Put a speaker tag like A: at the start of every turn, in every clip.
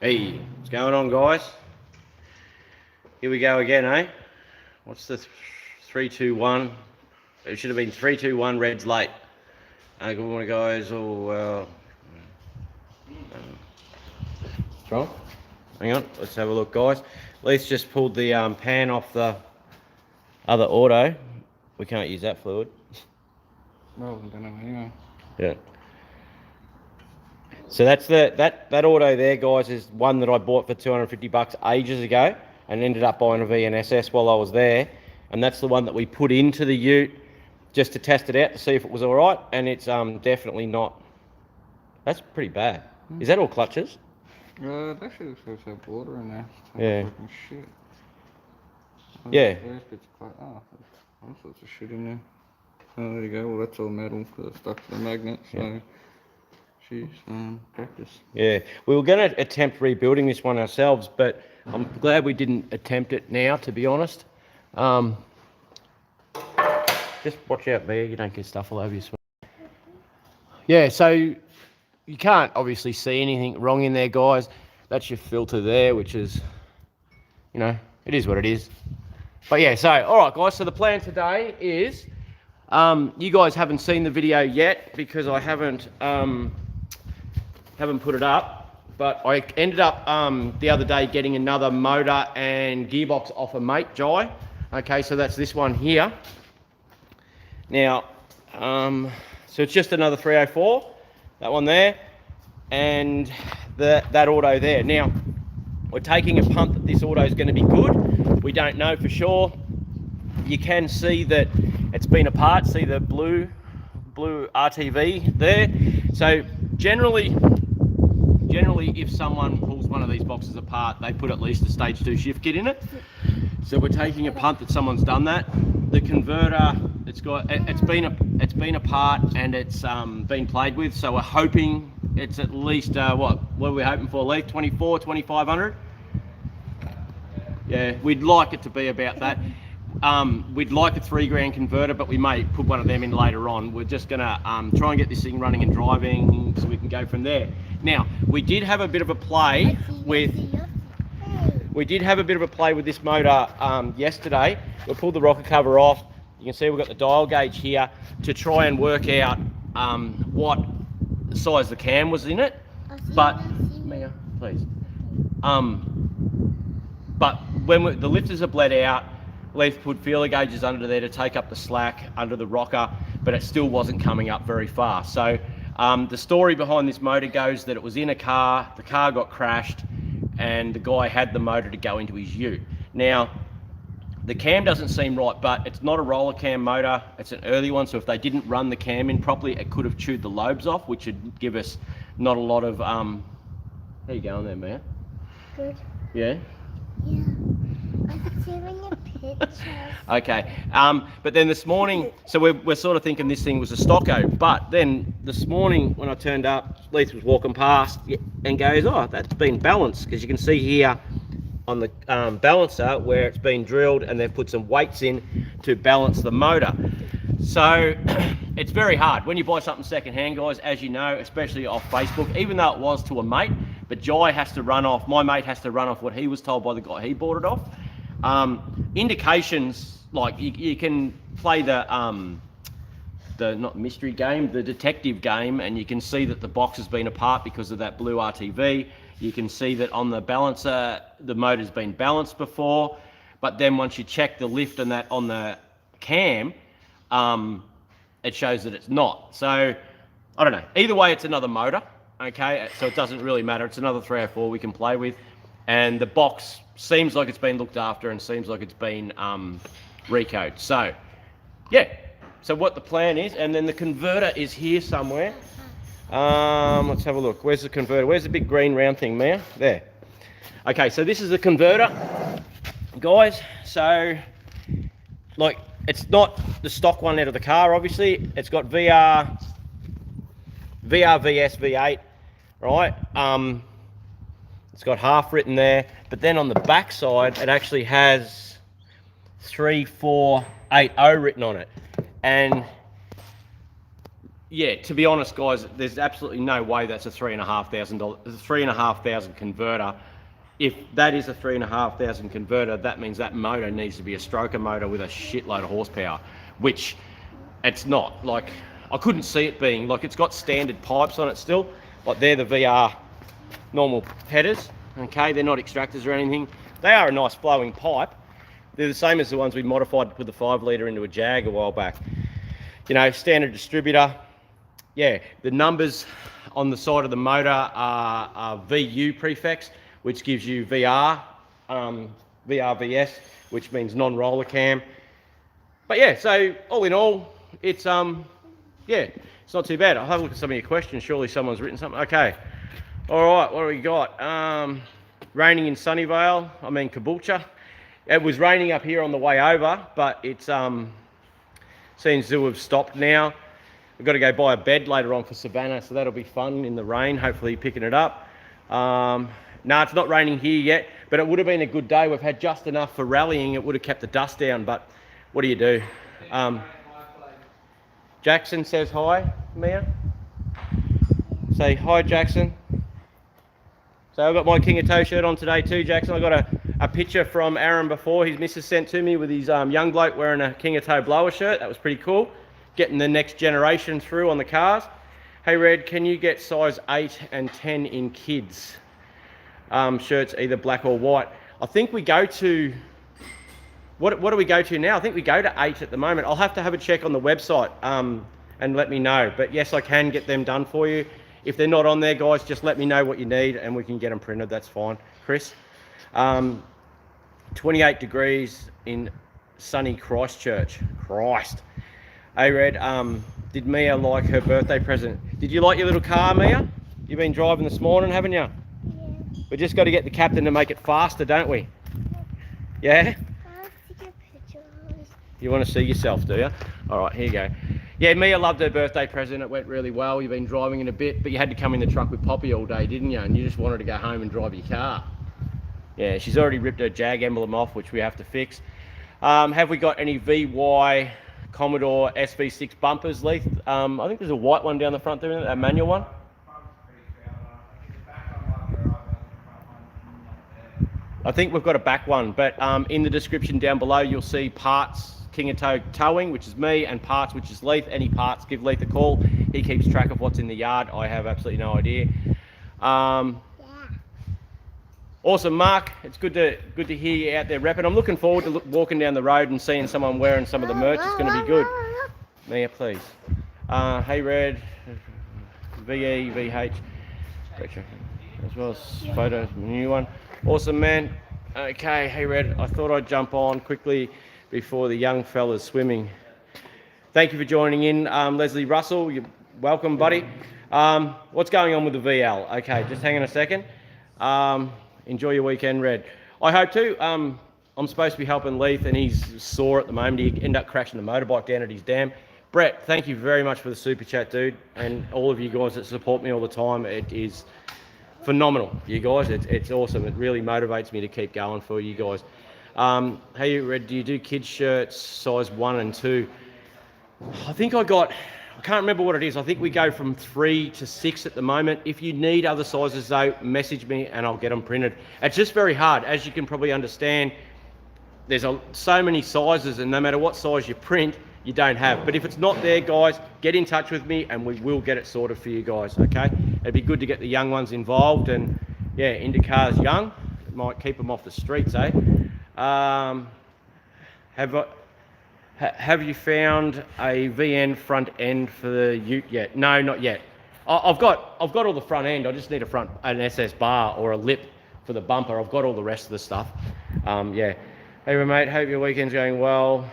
A: Hey, what's going on, guys? Here we go again, eh? What's the 3-2-1? It should have been 3-2-1, Reds late. Good morning, guys. Oh, well. Strong? Hang on, let's have a look, guys. Leith's just pulled the pan off the other auto. We can't use that fluid.
B: Well, I don't know anyway.
A: Yeah. So that's that auto there, guys, is one that I bought for $250 ages ago and ended up buying a vnss while I was there. And that's the one that we put into the ute just to test it out to see if it was all right. And it's definitely not. That's pretty bad. Is that all clutches?
B: It actually looks like there's water in there.
A: Yeah.
B: Fucking shit.
A: Yeah.
B: All sorts of shit in there. Oh, there you go. Well, that's all metal because it's stuck to the magnet. So,
A: Yeah.
B: jeez, practice.
A: Yeah, we were going to attempt rebuilding this one ourselves, but I'm glad we didn't attempt it now, to be honest. Just watch out there, you don't get stuff all over your swim. Yeah, so you can't obviously see anything wrong in there, guys. That's your filter there, which is, you know, it is what it is. But yeah, so, all right, guys, so the plan today is, you guys haven't seen the video yet because I haven't put it up, but I ended up the other day getting another motor and gearbox off a mate, Jai. Okay, so that's this one here. Now, so it's just another 304, that one there, and that auto there. Now, we're taking a punt that this auto is going to be good. We don't know for sure. You can see that it's been apart. See the blue RTV there. So generally, if someone pulls one of these boxes apart, they put at least a stage 2 shift kit in it. So we're taking a punt that someone's done that. The converter, it's been apart and it's been played with. So we're hoping it's at least what are we hoping for, Leith? 2500. Yeah, we'd like it to be about that. We'd like a $3,000 converter, but we may put one of them in later on. We're just gonna try and get this thing running and driving so we can go from there. Now, we did have a bit of a play with this motor yesterday. We pulled the rocker cover off. You can see we've got the dial gauge here to try and work out what size the cam was in it. But Mia, please. But when the lifters are bled out, Leith put feeler gauges under there to take up the slack under the rocker, but it still wasn't coming up very far. So the story behind this motor goes that it was in a car, the car got crashed, and the guy had the motor to go into his ute. Now, the cam doesn't seem right, but it's not a roller cam motor, it's an early one, so if they didn't run the cam in properly, it could have chewed the lobes off, which would give us not a lot of, how you going there, man?
C: Good.
A: Yeah?
C: Yeah. I'm doing a picture.
A: Okay, but then this morning, so we're sort of thinking this thing was a stocko, but then this morning when I turned up, Leith was walking past and goes, oh, that's been balanced, because you can see here on the balancer where it's been drilled and they've put some weights in to balance the motor. So it's very hard when you buy something secondhand, guys, as you know, especially off Facebook, even though it was to a mate, but Jai has to run off, my mate has to run off what he was told by the guy he bought it off. Indications, like you can play the not mystery game, the detective game, and you can see that the box has been apart because of that blue RTV. You can see that on the balancer, the motor's been balanced before, but then once you check the lift and that on the cam, it shows that it's not. So, I don't know. Either way, it's another motor, okay? So it doesn't really matter. It's another 304 we can play with. And the box seems like it's been looked after and seems like it's been recode. So, yeah. So what the plan is, and then the converter is here somewhere. Let's have a look. Where's the converter? Where's the big green round thing, Mia? There. Okay, so this is the converter, guys. So, like, it's not the stock one out of the car, obviously. It's got VS, V8, right? It's got half written there, but then on the back side, it actually has 3480 written on it. And yeah, to be honest, guys, there's absolutely no way that's a $3,500 converter. If that is a $3,500 converter, that means that motor needs to be a stroker motor with a shitload of horsepower, which it's not. Like, I couldn't see it being. Like, it's got standard pipes on it still. Like, they're the VR normal headers, okay? They're not extractors or anything. They are a nice flowing pipe. They're the same as the ones we modified to put the 5 litre into a Jag a while back. You know, standard distributor. Yeah, the numbers on the side of the motor are VU prefix, which gives you VR, VRVS, which means non-roller cam. But yeah, so all in all, it's yeah, it's not too bad. I'll have a look at some of your questions. Surely someone's written something. Okay. All right, what do we got? Raining in Sunnyvale, Caboolture. It was raining up here on the way over, but it's seems to have stopped now. We've got to go buy a bed later on for Savannah, so that'll be fun in the rain, hopefully picking it up. No, it's not raining here yet, but it would have been a good day. We've had just enough for rallying. It would have kept the dust down, but what do you do? Jackson says hi, Mia. Say hi, Jackson. So I've got my Kingatow shirt on today too, Jackson. I got a picture from Aaron before. His missus sent to me with his young bloke wearing a Kingatow blower shirt. That was pretty cool. Getting the next generation through on the cars. Hey Red, can you get size 8 and 10 in kids? Shirts either black or white. I think we go to, what do we go to now? I think we go to 8 at the moment. I'll have to have a check on the website and let me know. But yes, I can get them done for you. If they're not on there, guys, just let me know what you need and we can get them printed. That's fine. Chris, 28 degrees in sunny Christchurch. Christ. Hey Red, did Mia like her birthday present? Did you like your little car, Mia? You've been driving this morning, haven't you?
C: Yeah.
A: We just got to get the captain to make it faster, don't we? Yeah?
C: I want to get pictures.
A: You want to see yourself, do you? All right, here you go. Yeah, Mia loved her birthday present. It went really well. You've been driving in a bit, but you had to come in the truck with Poppy all day, didn't you? And you just wanted to go home and drive your car. Yeah, she's already ripped her Jag emblem off, which we have to fix. Have we got any VY Commodore SV6 bumpers, Leith? I think there's a white one down the front there, isn't it? A manual one. I think we've got a back one, but in the description down below, you'll see parts, Kingatow Towing, which is me, and parts, which is Leith. Any parts, give Leith a call. He keeps track of what's in the yard. I have absolutely no idea.
C: Yeah.
A: Awesome, Mark. It's good to hear you out there repping. I'm looking forward to walking down the road and seeing someone wearing some of the merch. It's going to be good. Mia, please. Hey, Red. VE, VH. As well as photos, new one. Awesome, man. Okay, hey, Red. I thought I'd jump on quickly before the young fella's swimming. Thank you for joining in, Leslie Russell. You're welcome, buddy. What's going on with the VL? Okay, just hang on a second. Enjoy your weekend, Red. I hope to. I'm supposed to be helping Leith and he's sore at the moment. He ended up crashing the motorbike down at his dam. Brett, thank you very much for the super chat, dude. And all of you guys that support me all the time. It is phenomenal, you guys. It's awesome. It really motivates me to keep going for you guys. Hey, Red, do you do kids shirts size 1 and 2? I think I can't remember what it is. I think we go from 3 to 6 at the moment. If you need other sizes though, message me and I'll get them printed. It's just very hard. As you can probably understand, there's so many sizes and no matter what size you print, you don't have. But if it's not there, guys, get in touch with me and we will get it sorted for you guys, okay? It'd be good to get the young ones involved and yeah, Indycar's young. It might keep them off the streets, eh? Have you found a VN front end for the Ute yet? No, not yet. I've got all the front end. I just need an SS bar or a lip for the bumper. I've got all the rest of the stuff. Yeah. Hey, mate. Hope your weekend's going well.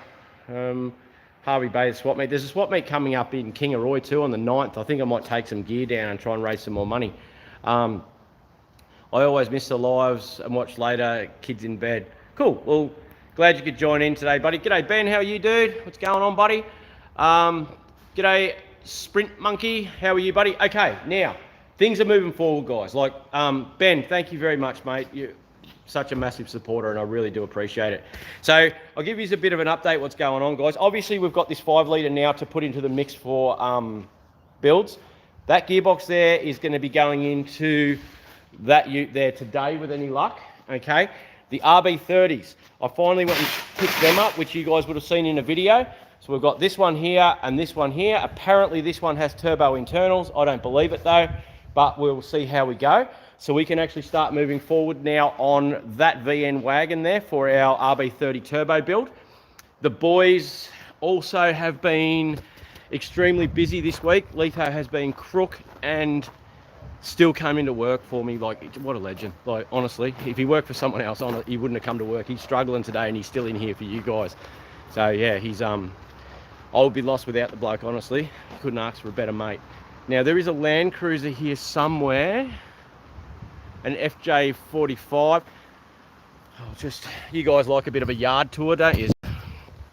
A: Harvey Bay swap meet. There's a swap meet coming up in Kingaroy too on the 9th. I think I might take some gear down and try and raise some more money. I always miss the lives and watch later. Kids in bed. Cool. Well, glad you could join in today, buddy. G'day, Ben. How are you, dude? What's going on, buddy? G'day, Sprint Monkey. How are you, buddy? Okay, now, things are moving forward, guys. Like, Ben, thank you very much, mate. You're such a massive supporter, and I really do appreciate it. So, I'll give you a bit of an update what's going on, guys. Obviously, we've got this 5 litre now to put into the mix for builds. That gearbox there is going to be going into that ute there today with any luck, okay? The RB30s, I finally went and picked them up, which you guys would have seen in a video. So we've got this one here and this one here. Apparently this one has turbo internals. I don't believe it though, but we'll see how we go. So we can actually start moving forward now on that VN wagon there for our RB30 turbo build. The boys also have been extremely busy this week. Leitho has been crook and still came into work for me. Like, what a legend. Like, honestly, if he worked for someone else on it, he wouldn't have come to work. He's struggling today and he's still in here for you guys. So yeah, he's I would be lost without the bloke, honestly. Couldn't ask for a better mate. Now there is a Land Cruiser here somewhere, an FJ45. You guys like a bit of a yard tour, don't you?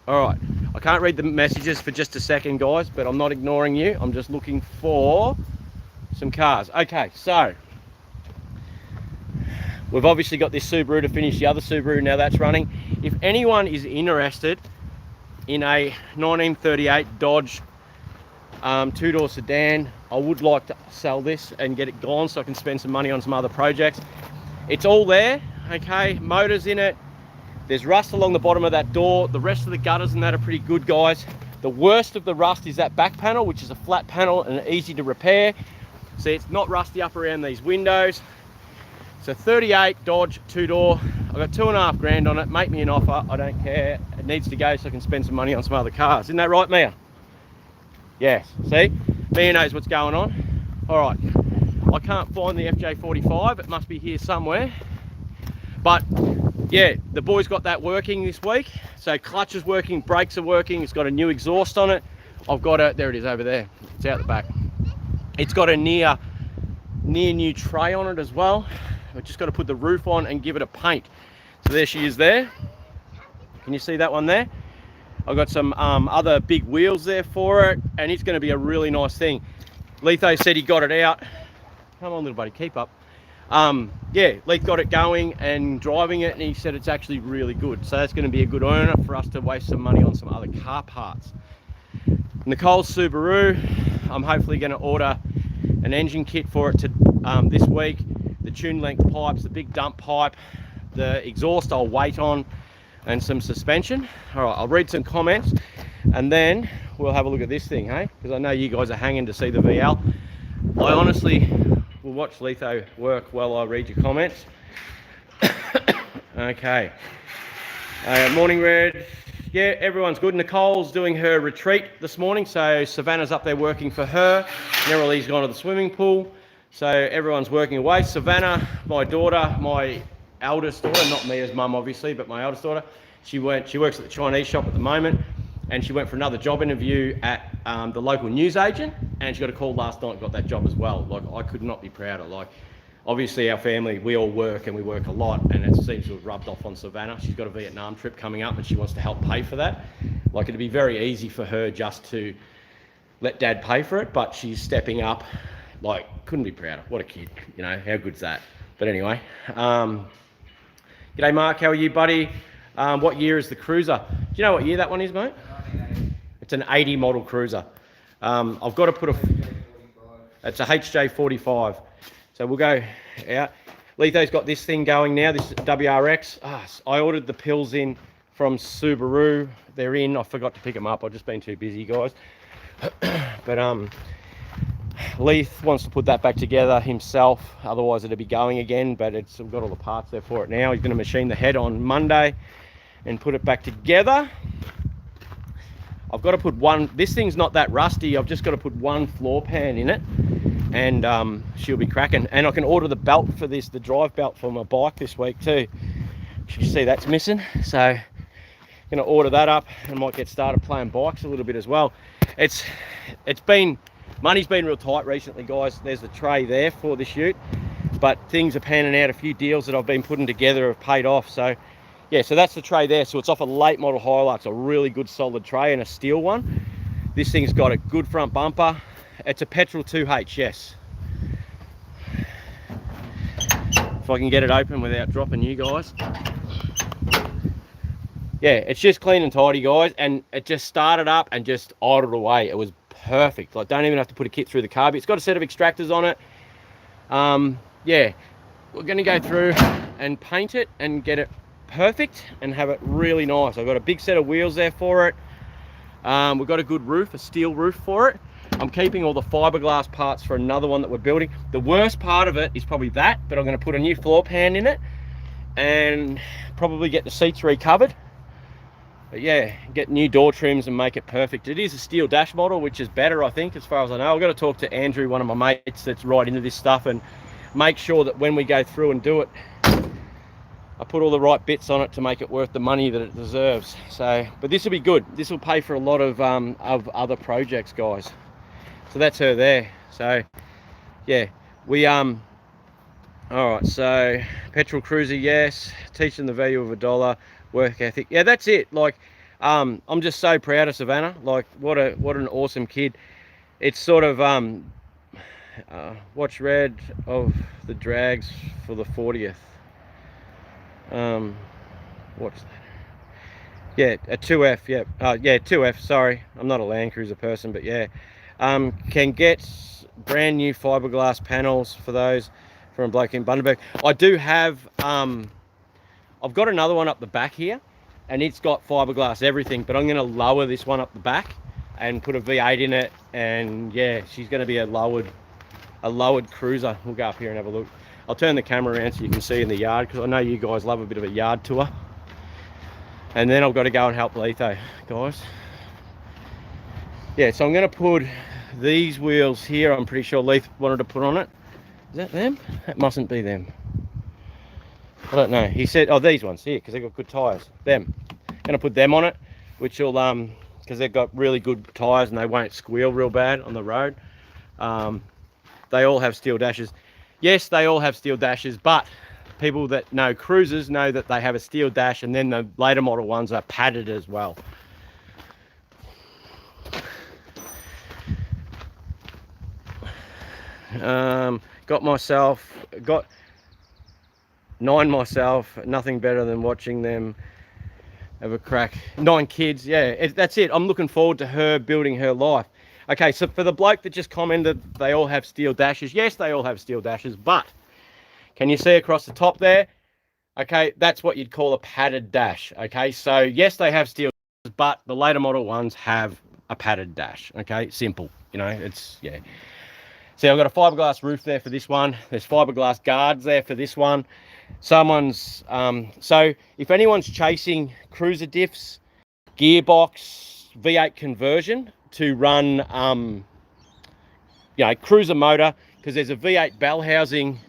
A: All right, I can't read the messages for just a second, guys, but I'm not ignoring you. I'm just looking for some cars. Okay, so we've obviously got this Subaru to finish the other Subaru now that's running. If anyone is interested in a 1938 Dodge two-door sedan, I would like to sell this and get it gone so I can spend some money on some other projects. It's all there, okay, motors in it. There's rust along the bottom of that door. The rest of the gutters and that are pretty good, guys. The worst of the rust is that back panel, which is a flat panel and easy to repair. See, it's not rusty up around these windows. So 38 Dodge two-door. I've got 2.5 grand on it. Make me an offer. I don't care. It needs to go so I can spend some money on some other cars. Isn't that right, Mia? Yes. See? Mia knows what's going on. All right. I can't find the FJ45. It must be here somewhere. But yeah, the boys got that working this week. So clutch is working, brakes are working. It's got a new exhaust on it. I've got a, there it is over there. It's out the back. It's got a near new tray on it as well. I've just got to put the roof on and give it a paint. So there she is there. Can you see that one there? I've got some other big wheels there for it, and it's going to be a really nice thing. Leitho said he got it out. Come on, little buddy, keep up. Yeah, Leith got it going and driving it, and he said it's actually really good. So that's going to be a good earner for us to waste some money on some other car parts. Nicole's Subaru, I'm hopefully going to order an engine kit for it to this week. The tune length pipes, the big dump pipe, the exhaust I'll wait on, and some suspension. All right, I'll read some comments and then we'll have a look at this thing, hey? Because I know you guys are hanging to see the VL. I honestly will watch Leitho work while I read your comments. Okay. Morning, Red. Yeah, everyone's good. Nicole's doing her retreat this morning, so Savannah's up there working for her. Nerylie's gone to the swimming pool, so everyone's working away. Savannah, my daughter, my eldest daughter, not me as mum obviously, but my eldest daughter, she works at the Chinese shop at the moment, and she went for another job interview at the local newsagent, and she got a call last night and got that job as well. Like, I could not be prouder. Like, obviously our family, we all work and we work a lot, and it seems to have rubbed off on Savannah. She's got a Vietnam trip coming up and she wants to help pay for that. Like, it'd be very easy for her just to let Dad pay for it, but she's stepping up. Like, couldn't be prouder. What a kid, you know, how good's that? But anyway, g'day Mark, how are you, buddy? What year is the Cruiser? Do you know what year that one is, mate? 1980. It's an 80 model Cruiser. I've got to put a, it's a HJ45. So we'll go out. Leitho's got this thing going now, this WRX. I ordered the pills in from Subaru. They're in. I forgot to pick them up. I've just been too busy, guys. But Leith wants to put that back together himself. Otherwise, it'll be going again. But it's got all the parts there for it now. He's going to machine the head on Monday and put it back together. I've got to put one. This thing's not that rusty. I've just got to put one floor pan in it, and she'll be cracking. And I can order the belt for this, the drive belt for my bike this week too. You see that's missing, so I'm going to order that up and might get started playing bikes a little bit as well. It's been, money's been real tight recently, guys. There's the tray there for the shoot, but things are panning out. A few deals that I've been putting together have paid off. So yeah, so that's the tray there. So it's off a late model Hilux, a really good solid tray and a steel one. This thing's got a good front bumper. It's a petrol 2H, yes. If I can get it open without dropping you guys. Yeah, it's just clean and tidy, guys, and it just started up and just idled away. It was perfect. Like, don't even have to put a kit through the carb. It's got a set of extractors on it. Yeah, we're going to go through and paint it and get it perfect and have it really nice. I've got a big set of wheels there for it. We've got a good roof, a steel roof for it. I'm keeping all the fiberglass parts for another one that we're building. The worst part of it is probably that, but I'm going to put a new floor pan in it and probably get the seats recovered. But yeah, get new door trims and make it perfect. It is a steel dash model, which is better, I think, as far as I know. I've got to talk to Andrew, one of my mates that's right into this stuff, and make sure that when we go through and do it, I put all the right bits on it to make it worth the money that it deserves. So, but this will be good. This will pay for a lot of other projects, guys. So that's her there. So yeah, we all right, so petrol cruiser, yes. Teaching the value of $1, work ethic. Yeah, that's it. Like, I'm just so proud of Savannah. Like, what an awesome kid. It's sort of watch red of the drags for the 40th. What's that? Yeah, a 2F. Yeah, yeah, 2F. Sorry, I'm not a Land Cruiser person, but yeah, can get brand new fiberglass panels for those from a bloke in Bundaberg. I do have. I've got another one up the back here, and it's got fiberglass everything. But I'm going to lower this one up the back and put a V8 in it, and yeah, she's going to be a lowered cruiser. We'll go up here and have a look. I'll turn the camera around so you can see in the yard, because I know you guys love a bit of a yard tour. And then I've got to go and help Leitho, guys. Yeah, so I'm going to put these wheels here. I'm pretty sure Leith wanted to put on it. Is that them? That mustn't be them. I don't know. He said, oh, these ones here, because they've got good tyres. Them. I'm going to put them on it, which will, because they've got really good tyres and they won't squeal real bad on the road. They all have steel dashes. Yes, they all have steel dashes, but people that know cruisers know that they have a steel dash, and then the later model ones are padded as well. Got 9 myself. Nothing better than watching them have a crack. 9 kids, yeah, that's it. I'm looking forward to her building her life. Okay, so for the bloke that just commented they all have steel dashes, yes, they all have steel dashes, but can you see across the top there? Okay, that's what you'd call a padded dash. Okay, so yes, they have steel dashes, but the later model ones have a padded dash. Okay, simple, you know, it's, yeah. See, I've got a fiberglass roof there for this one. There's fiberglass guards there for this one. Someone's, so if anyone's chasing cruiser diffs, gearbox, V8 conversion to run, you know, cruiser motor, because there's a V8 bell housing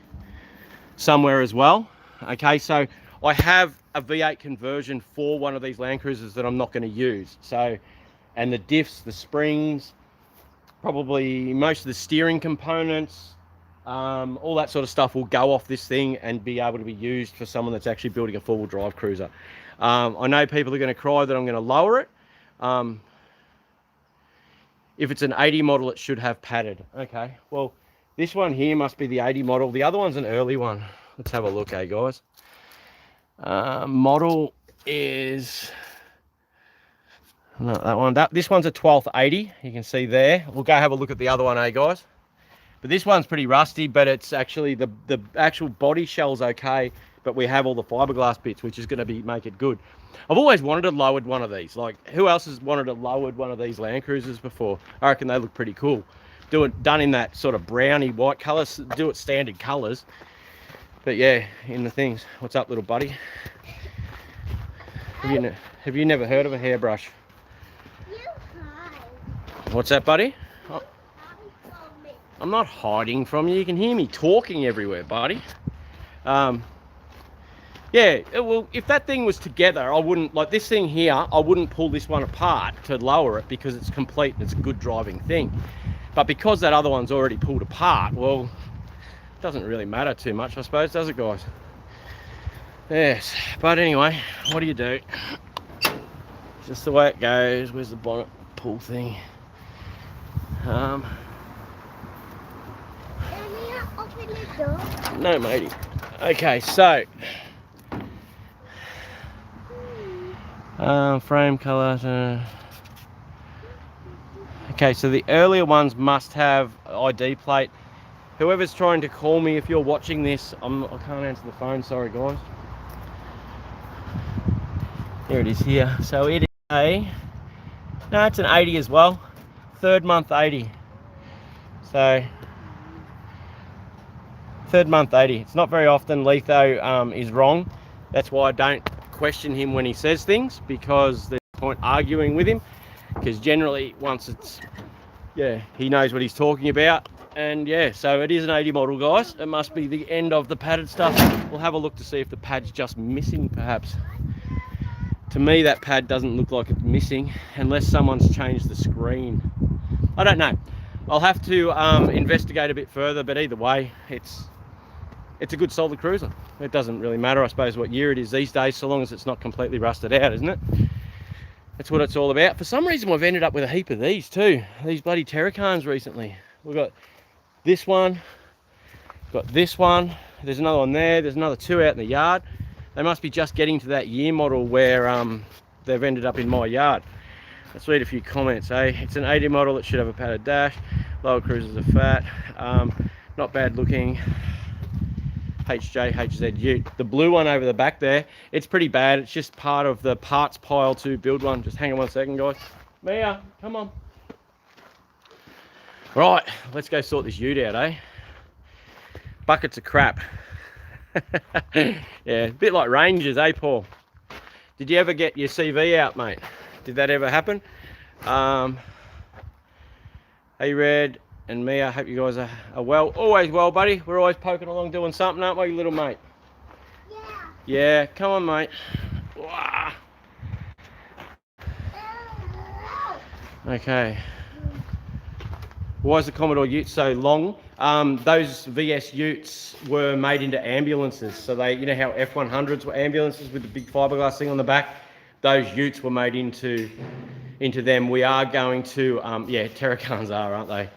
A: somewhere as well. Okay, so I have a V8 conversion for one of these Land Cruisers that I'm not going to use. So, and the diffs, the springs, probably most of the steering components, all that sort of stuff will go off this thing and be able to be used for someone that's actually building a four-wheel drive cruiser. I know people are going to cry that I'm going to lower it. If it's an 80 model, it should have padded. Okay, well, this one here must be the 80 model. The other one's an early one. Let's have a look, eh, guys? Model is... not that one. This one's a 12th 80. You can see there. We'll go have a look at the other one, eh, guys? But this one's pretty rusty, but it's actually the actual body shell's okay, but we have all the fiberglass bits, which is going to make it good. I've always wanted a lowered one of these. Like, who else has wanted a lowered one of these Land Cruisers before? I reckon they look pretty cool. Done in that sort of browny white colours. Do it standard colours. But yeah, in the things. What's up, little buddy? Have you never heard of a hairbrush? What's that, buddy? Oh, I'm not hiding from you. You can hear me talking everywhere, buddy. Yeah, well, if that thing was together, I wouldn't, like this thing here, I wouldn't pull this one apart to lower it because it's complete and it's a good driving thing. But because that other one's already pulled apart, well, it doesn't really matter too much, I suppose, does it, guys? Yes, but anyway, what do you do? Just the way it goes. Where's the bonnet pull thing?
C: Can you open the door?
A: No, matey. Okay, so frame color. Okay, so the earlier ones must have ID plate. Whoever's trying to call me, if you're watching this, I can't answer the phone, sorry guys. There it is here. So it is it's an 80 as well. 3rd month 80. So 3rd month 80. It's not very often Leitho is wrong. That's why I don't question him when he says things, because there's no point arguing with him, because generally once it's, yeah, he knows what he's talking about. And yeah, so it is an 80 model, guys. It must be the end of the padded stuff. We'll have a look to see if the pad's just missing, perhaps. To me, that pad doesn't look like it's missing, unless someone's changed the screen. I don't know. I'll have to investigate a bit further, but either way, it's a good solid cruiser. It doesn't really matter, I suppose, what year it is these days, so long as it's not completely rusted out, isn't it? That's what it's all about. For some reason, we've ended up with a heap of these too. These bloody Terracans recently. We've got this one, got this one. There's another one there. There's another 2 out in the yard. They must be just getting to that year model where they've ended up in my yard. Let's read a few comments. It's an 80 model. It should have a padded dash. Lower cruisers are fat. Not bad looking. HZ Ute. The blue one over the back there, it's pretty bad. It's just part of the parts pile to build one. Just hang on 1 second, guys. Mia, come on. Right, let's go sort this ute out, eh? Buckets of crap. Yeah, a bit like Rangers, eh, Paul? Did you ever get your CV out, mate? Did that ever happen? Hey, Red and Mia, I hope you guys are well. Always well, buddy. We're always poking along doing something, aren't we, little mate?
C: Yeah.
A: Yeah, come on, mate. Wah. Okay. Why is the Commodore Ute so long? Those VS Utes were made into ambulances. So they, you know how F100s were ambulances with the big fiberglass thing on the back? Those Utes were made into them. We are going to, yeah, Terracans are, aren't they?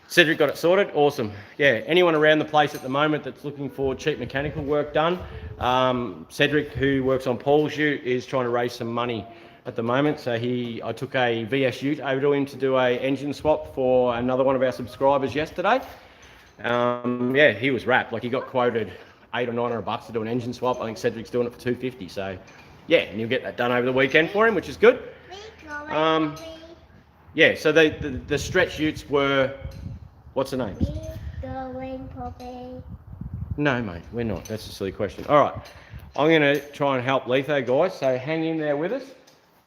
A: Cedric got it sorted, awesome. Yeah, anyone around the place at the moment that's looking for cheap mechanical work done, Cedric, who works on Paul's ute, is trying to raise some money at the moment. So I took a VS ute over to him to do a engine swap for another one of our subscribers yesterday. Yeah, he was wrapped. Like, he got quoted $800 or $900 to do an engine swap. I think Cedric's doing it for $250. So yeah, and you'll get that done over the weekend for him, which is good. Yeah, so the stretch utes were, what's the name?
C: Going, Poppy.
A: No, mate, we're not. That's a silly question. All right, I'm going to try and help Leitho, guys. So hang in there with us,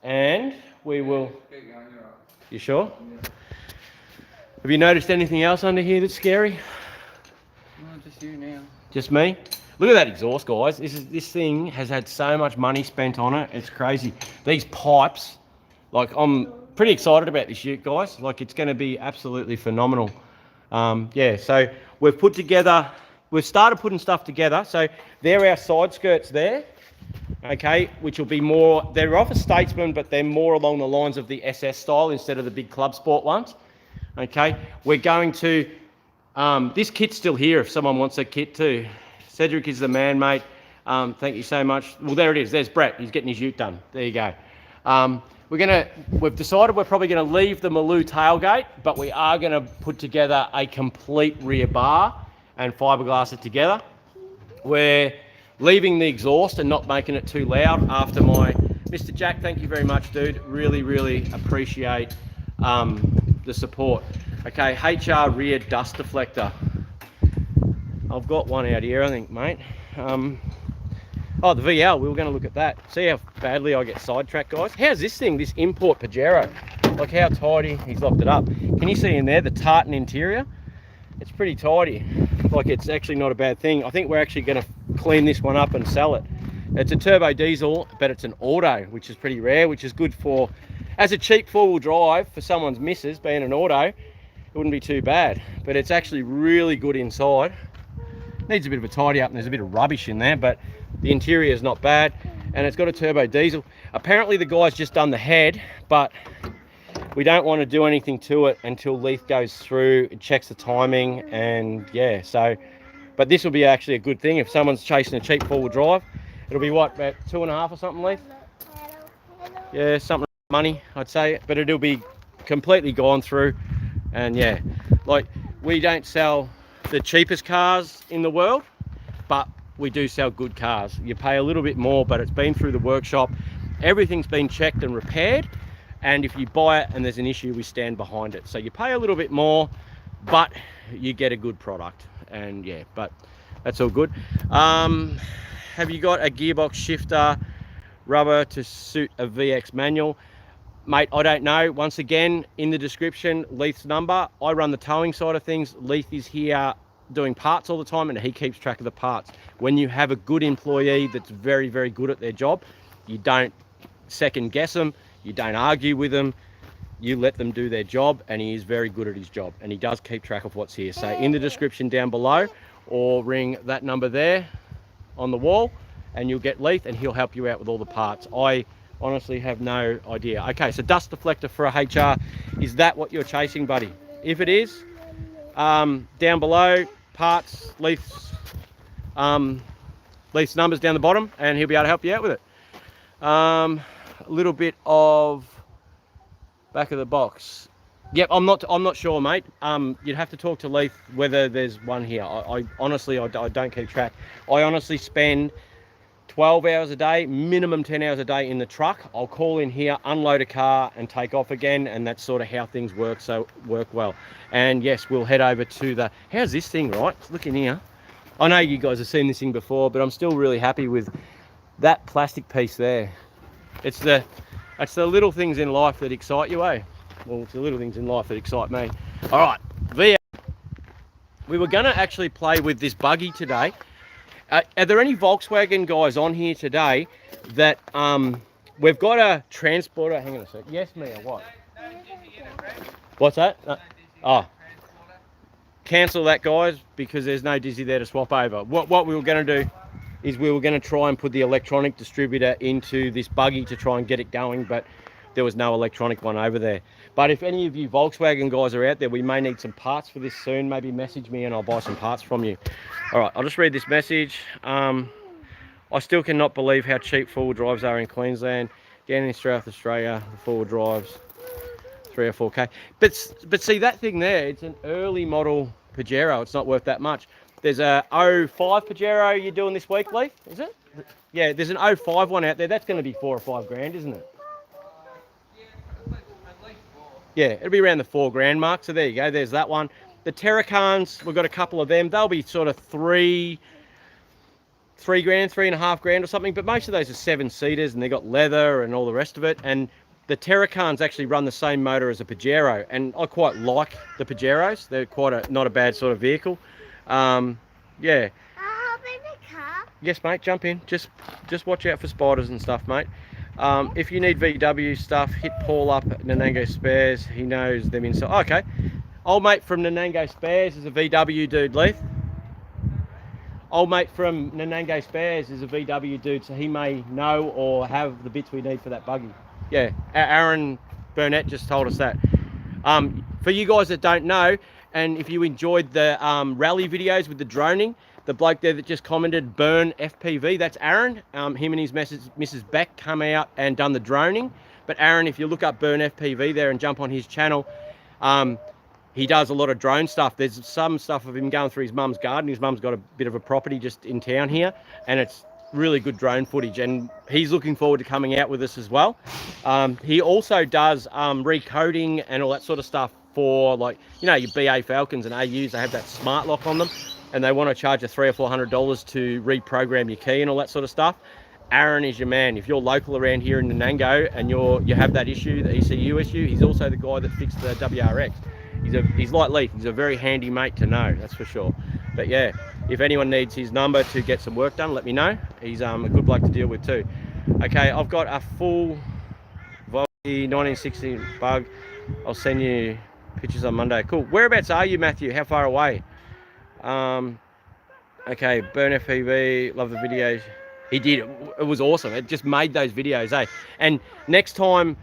A: and we will. You sure? Yeah. Have you noticed anything else under here that's scary?
B: No, just you now.
A: Just me? Look at that exhaust, guys. This thing has had so much money spent on it. It's crazy. These pipes, like, I'm pretty excited about this ute, guys. Like, it's going to be absolutely phenomenal. Yeah, so we've started putting stuff together. So they're our side skirts there, okay, which will be more, they're off a Statesman, but they're more along the lines of the SS style instead of the big Club Sport ones. Okay, we're going to, this kit's still here if someone wants a kit too. Cedric is the man, mate. Thank you so much. Well, there it is. There's Brett. He's getting his ute done. There you go. We've decided we're probably going to leave the Maloo tailgate, but we are going to put together a complete rear bar and fiberglass it together. We're leaving the exhaust and not making it too loud after Mr. Jack, thank you very much, dude. Really, really appreciate the support. Okay, HR rear dust deflector. I've got one out here, I think, mate. Oh, the VL, we were going to look at that. See how badly I get sidetracked, guys? How's this thing, this import Pajero? Like, how tidy, he's locked it up. Can you see in there the tartan interior? It's pretty tidy. Like, it's actually not a bad thing. I think we're actually going to clean this one up and sell it. It's a turbo diesel, but it's an auto, which is pretty rare, which is good for, as a cheap four-wheel drive for someone's missus, being an auto, it wouldn't be too bad. But it's actually really good inside. Needs a bit of a tidy up, and there's a bit of rubbish in there, but the interior is not bad, and it's got a turbo diesel. Apparently the guy's just done the head, but we don't want to do anything to it until Leith goes through, it checks the timing, and yeah, so, but this will be actually a good thing if someone's chasing a cheap four-wheel drive. It'll be what, about 2.5 or something, Leith? Yeah, something like money, I'd say, but it'll be completely gone through. And yeah, like, we don't sell the cheapest cars in the world, but we do sell good cars. You pay a little bit more, but it's been through the workshop. Everything's been checked and repaired. And if you buy it and there's an issue, we stand behind it. So you pay a little bit more, but you get a good product. And yeah, but that's all good. Have you got a gearbox shifter rubber to suit a VX manual? Mate, I don't know. Once again, in the description, Leith's number. I run the towing side of things. Leith is here doing parts all the time, and he keeps track of the parts. When you have a good employee that's very, very good at their job, you don't second guess them, you don't argue with them, you let them do their job, and he is very good at his job, and he does keep track of what's here. So in the description down below, or ring that number there on the wall, and you'll get Leith, and he'll help you out with all the parts. I honestly have no idea. Okay, so dust deflector for a HR. Is that what you're chasing, buddy? If it is, down below, parts, Leith's numbers down the bottom, and he'll be able to help you out with it. A little bit of back of the box. Yep, I'm not sure, mate. You'd have to talk to Leith whether there's one here. I honestly don't keep track. I honestly spend 12 hours a day, minimum 10 hours a day in the truck. I'll call in here, unload a car, and take off again, and that's sort of how things work, so work well. And yes, we'll head over to the, how's this thing, right? Look in here. I know you guys have seen this thing before, but I'm still really happy with that plastic piece there. It's the little things in life that excite you, eh? Well, it's the little things in life that excite me. All right, we were gonna actually play with this buggy today. Are there any Volkswagen guys on here today that we've got a transporter? Hang on a sec. Yes, Mia, what? What's that? Oh, cancel that, guys, because there's no Dizzy there to swap over. What we were going to do is we were going to try and put the electronic distributor into this buggy to try and get it going, but there was no electronic one over there. But if any of you Volkswagen guys are out there, we may need some parts for this soon. Maybe message me and I'll buy some parts from you. All right, I'll just read this message. I still cannot believe how cheap four-wheel drives are in Queensland. Down in South Australia, the four-wheel drives, 3 or 4K. But see, that thing there, it's an early model Pajero. It's not worth that much. There's a 05 Pajero you're doing this week, Leith, is it? Yeah, there's an 05 one out there. That's going to be 4 or 5 grand, isn't it? Yeah, it'll be around the 4 grand mark. So there you go. There's that one. The Terracans, we've got a couple of them. They'll be sort of 3 grand, 3.5 grand or something. But most of those are 7-seaters, and they've got leather and all the rest of it. And the Terracans actually run the same motor as a Pajero, and I quite like the Pajeros. They're quite not a bad sort of vehicle. Yeah.
C: Hop in the car.
A: Yes, mate. Jump in. Just watch out for spiders and stuff, mate. If you need VW stuff, hit Paul up at Nanango Spares. He knows them inside. Oh, okay. Old mate from Nanango Spares is a VW dude, Leith. Old mate from Nanango Spares is a VW dude, so he may know or have the bits we need for that buggy. Yeah, Aaron Burnett just told us that. For you guys that don't know, and if you enjoyed the rally videos with the droning, the bloke there that just commented, Burn FPV, that's Aaron. Him and his Mrs. Beck come out and done the droning. But Aaron, if you look up Burn FPV there and jump on his channel, he does a lot of drone stuff. There's some stuff of him going through his mum's garden. His mum's got a bit of a property just in town here, and it's really good drone footage, and he's looking forward to coming out with us as well. He also does recoding and all that sort of stuff for, like, you know, your BA Falcons and AUs. They have that smart lock on them, and they want to charge you $300 or $400 to reprogram your key and all that sort of stuff. Aaron is your man. If you're local around here in Nanango and you have that issue, the ECU issue, he's also the guy that fixed the WRX. He's like Leith. He's a very handy mate to know, that's for sure. But yeah, if anyone needs his number to get some work done, let me know. He's a good bloke to deal with too. Okay, I've got a full Volkswagen 1960 bug. I'll send you pictures on Monday. Cool. Whereabouts are you, Matthew? How far away? Okay, Burn FPV, love the videos. He did. It was awesome. It just made those videos, eh? And next time,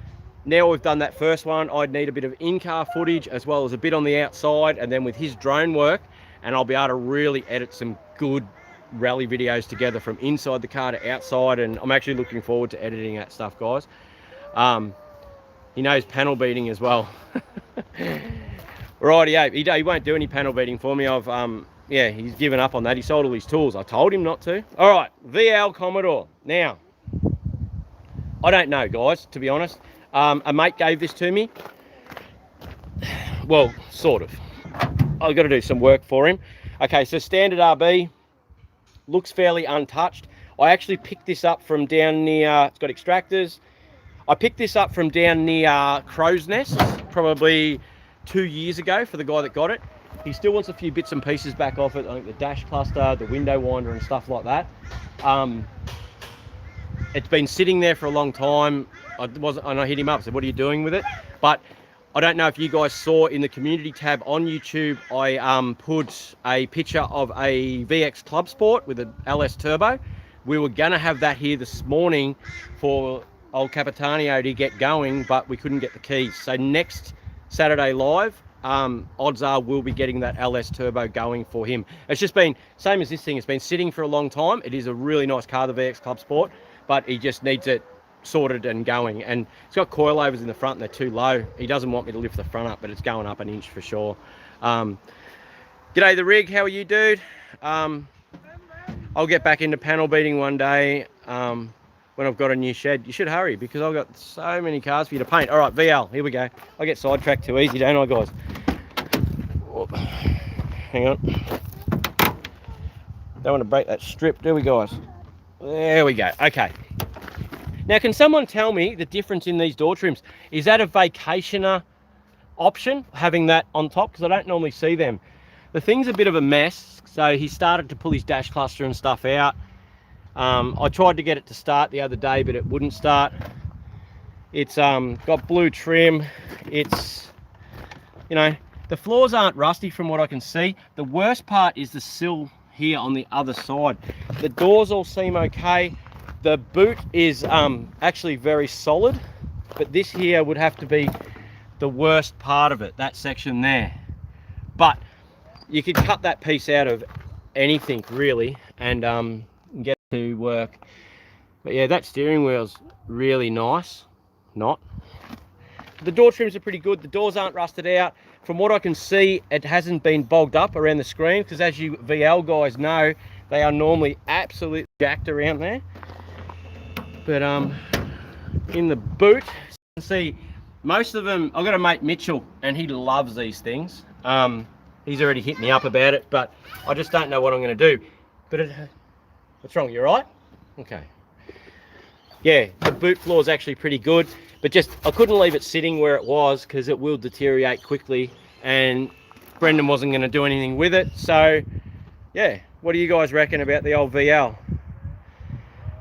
A: now we've done that first one, I'd need a bit of in-car footage as well as a bit on the outside, and then with his drone work, and I'll be able to really edit some good rally videos together from inside the car to outside, and I'm actually looking forward to editing that stuff, guys. He knows panel beating as well. Rightio, he won't do any panel beating for me. Yeah, he's given up on that. He sold all his tools. I told him not to. All right, VL Commodore. Now, I don't know, guys, to be honest. A mate gave this to me. Well, sort of. I've got to do some work for him. Okay, so standard RB, looks fairly untouched. I actually picked this up from down near, it's got extractors. I picked this up from down near Crow's Nest, probably 2 years ago for the guy that got it. He still wants a few bits and pieces back off it. I think the dash cluster, the window winder and stuff like that. It's been sitting there for a long time. I hit him up, said, what are you doing with it? But I don't know if you guys saw in the community tab on YouTube, I put a picture of a VX Club Sport with an LS Turbo. We were gonna have that here this morning for old Capitanio to get going, but we couldn't get the keys. So next Saturday live, odds are we'll be getting that LS Turbo going for him. It's just been, same as this thing, it's been sitting for a long time. It is a really nice car, the VX Club Sport, but he just needs it sorted and going. And it's got coilovers in the front and they're too low. He doesn't want me to lift the front up, but it's going up an inch for sure. G'day the rig, how are you, dude? I'll get back into panel beating one day when I've got a new shed. You should hurry because I've got so many cars for you to paint. All right, VL, here we go. I get sidetracked too easy, don't I, guys? Whoop. Hang on. Don't want to break that strip, do we, guys? There we go. Okay. Now, can someone tell me the difference in these door trims? Is that a vacationer option, having that on top? Because I don't normally see them. The thing's a bit of a mess. So he started to pull his dash cluster and stuff out. I tried to get it to start the other day, but it wouldn't start. It's got blue trim. It's, you know, the floors aren't rusty from what I can see. The worst part is the sill here on the other side. The doors all seem okay. The boot is actually very solid, but this here would have to be the worst part of it, that section there. But you could cut that piece out of anything really and get it to work. But yeah, that steering wheel's really nice. Not. The door trims are pretty good. The doors aren't rusted out. From what I can see, it hasn't been bogged up around the screen because as you VL guys know, they are normally absolutely jacked around there. But in the boot, you can see most of them, I've got a mate Mitchell and he loves these things. He's already hit me up about it, but I just don't know what I'm going to do. But what's wrong? You all right? Okay. Yeah, the boot floor is actually pretty good, but just I couldn't leave it sitting where it was because it will deteriorate quickly, and Brendan wasn't going to do anything with it. So, yeah, what do you guys reckon about the old VL?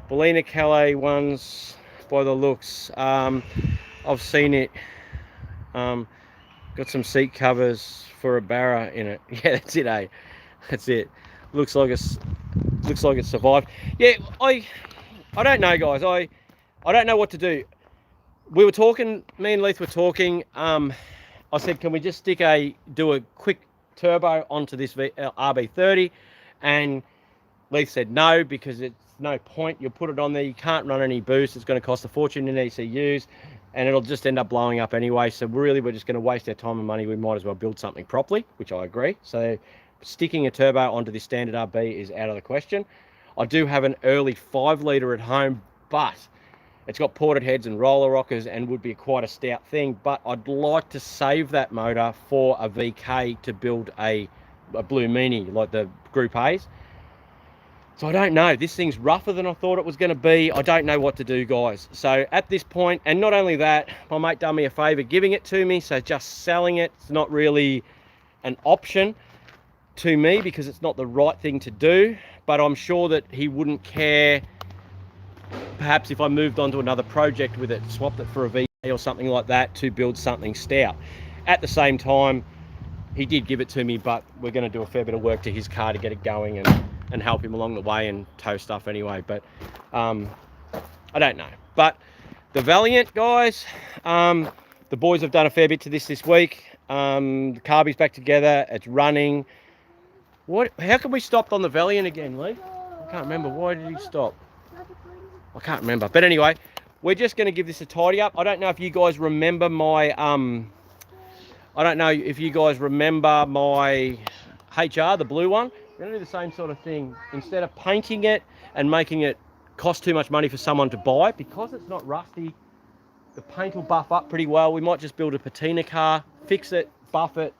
A: Bellina Calais ones, by the looks. I've seen it. Got some seat covers for a Barra in it. Yeah, that's it, eh? That's it. Looks like it survived. Yeah, I don't know, guys. I don't know what to do. We were talking, me and Leith were talking. I said, can we just do a quick turbo onto this RB30? And Leith said no, because it's no point. You'll put it on there, you can't run any boost. It's going to cost a fortune in ECUs, and it'll just end up blowing up anyway. So really, we're just going to waste our time and money. We might as well build something properly, which I agree. So sticking a turbo onto this standard RB is out of the question. I do have an early 5 litre at home, but it's got ported heads and roller rockers and would be quite a stout thing. But I'd like to save that motor for a VK to build a Blue Meanie like the Group A's. So I don't know. This thing's rougher than I thought it was going to be. I don't know what to do, guys. So at this point, and not only that, my mate done me a favour giving it to me. So just selling it's not really an option to me because it's not the right thing to do. But I'm sure that he wouldn't care perhaps if I moved on to another project with it, swapped it for a VK or something like that to build something stout. At the same time, he did give it to me, but we're going to do a fair bit of work to his car to get it going and help him along the way and tow stuff anyway. But I don't know. But the Valiant, guys, the boys have done a fair bit to this week. The carby's back together. It's running. How come we stopped on the Valiant again, Lee? I can't remember. Why did he stop? I can't remember. But anyway, we're just going to give this a tidy up. I don't know if you guys remember my HR, the blue one. We're going to do the same sort of thing. Instead of painting it and making it cost too much money for someone to buy, because it's not rusty, the paint will buff up pretty well. We might just build a patina car, fix it, buff it.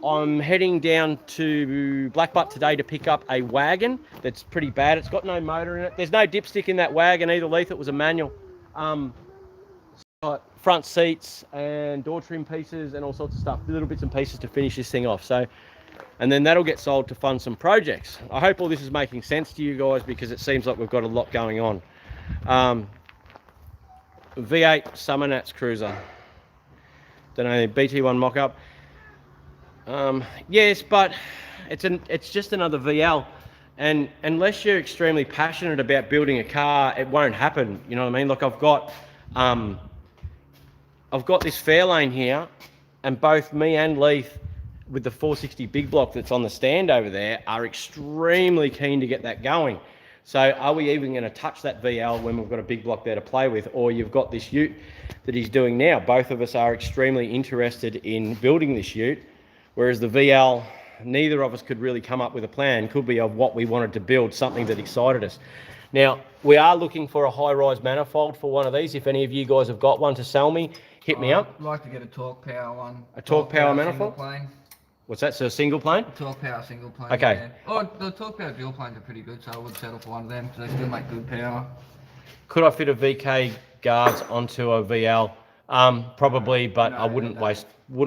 A: I'm heading down to Blackbutt today to pick up a wagon that's pretty bad. It's got no motor in it. There's no dipstick in that wagon either, Leith. It was a manual. It's got front seats and door trim pieces and all sorts of stuff, little bits and pieces to finish this thing off. So, and then that'll get sold to fund some projects. I hope all this is making sense to you guys, because it seems like we've got a lot going on. V8 Summer Nats Cruiser. Don't know, BT1 mock-up. Yes, but it's just another VL, and unless you're extremely passionate about building a car, it won't happen. You know what I mean? Like I've got this Fairlane here, and both me and Leith, with the 460 big block that's on the stand over there, are extremely keen to get that going. So are we even going to touch that VL when we've got a big block there to play with? Or you've got this ute that he's doing now. Both of us are extremely interested in building this ute, whereas the VL, neither of us could really come up with a plan, could be, of what we wanted to build, something that excited us. Now, we are looking for a high-rise manifold for one of these. If any of you guys have got one to sell me, hit me up.
B: I'd like to get a Torque Power one.
A: A Torque Power manifold?
B: Single plane.
A: What's that, so a single plane?
B: Torque Power single plane.
A: Okay.
B: Yeah. Oh, the Torque Power dual planes are pretty good, so I would settle for one of them, because they still make good power.
A: Could I fit a VK guards onto a VL? Probably, but
B: No,
A: I wouldn't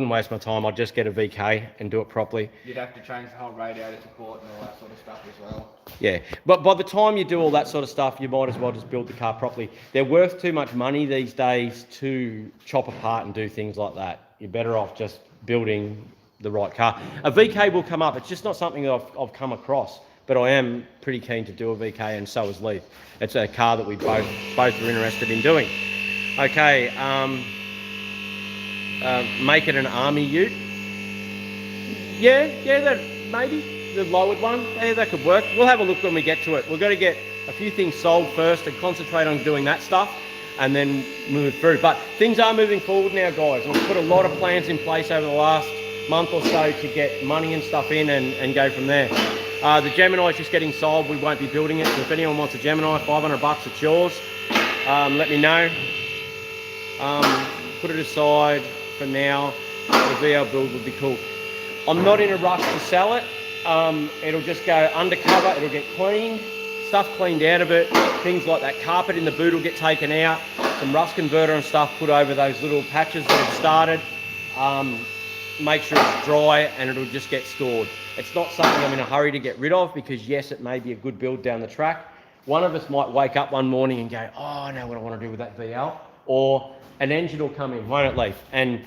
A: waste my time. I'd just get a VK and do it properly.
B: You'd have to change the whole radiator support and all that sort of stuff as well.
A: Yeah, but by the time you do all that sort of stuff, you might as well just build the car properly. They're worth too much money these days to chop apart and do things like that. You're better off just building the right car. A VK will come up. It's just not something that I've come across, but I am pretty keen to do a VK, and so is Leith. It's a car that we both are interested in doing. Okay, make it an army ute. Yeah, that maybe the lowered one. Yeah, that could work. We'll have a look when we get to it. We've got to get a few things sold first and concentrate on doing that stuff, and then move through. But things are moving forward now, guys. We've put a lot of plans in place over the last month or so to get money and stuff in and go from there. The Gemini is just getting sold. We won't be building it. So if anyone wants a Gemini, $500, it's yours. Let me know. Put it aside for now. The VL build would be cool. I'm not in a rush to sell it. It'll just go undercover. It'll get cleaned, stuff cleaned out of it. Things like that carpet in the boot will get taken out. Some rust converter and stuff put over those little patches that have started. Make sure it's dry, and it'll just get stored. It's not something I'm in a hurry to get rid of, because yes, it may be a good build down the track. One of us might wake up one morning and go, oh, I know what I want to do with that VL. Or an engine will come in, won't it, Leith? And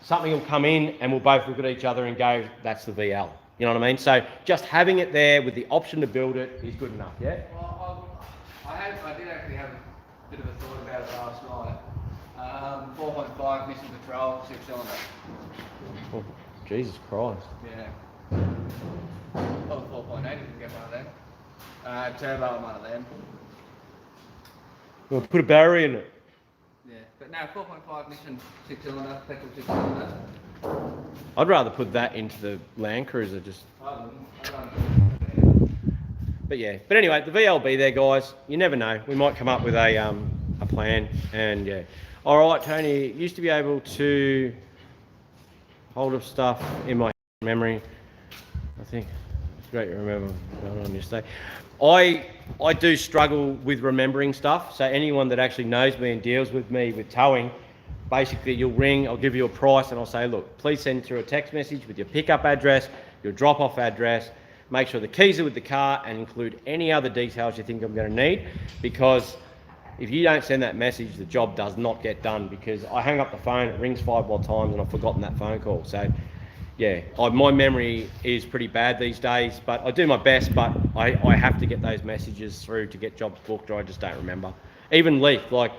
A: something will come in, and we'll both look at each other and go, that's the VL. You know what I mean? So just having it there with the option to build it is good enough, yeah?
B: Well, I did actually have a bit of a thought about it last night. 4.5 mission patrol, 6-cylinder.
A: Oh, Jesus Christ.
B: Yeah. Oh, 4.8 if you can get one of them. Turbo on one of them.
A: We'll put a battery in it.
B: Yeah, but no, 4.5 mission 6-cylinder, petrol 6-cylinder.
A: I'd rather put that into the Land Cruiser, just. But yeah, but anyway, the VL be there, guys. You never know. We might come up with a plan, and yeah. All right, Tony. Used to be able to hold of stuff in my memory. I think it's great to remember on your stay. I do struggle with remembering stuff. So anyone that actually knows me and deals with me with towing, basically you'll ring, I'll give you a price, and I'll say, look, please send through a text message with your pickup address, your drop-off address. Make sure the keys are with the car, and include any other details you think I'm going to need, because if you don't send that message, the job does not get done, because I hang up the phone, it rings 5 more times, and I've forgotten that phone call. So yeah, my memory is pretty bad these days, but I do my best, but I have to get those messages through to get jobs booked, or I just don't remember. Even Leith, like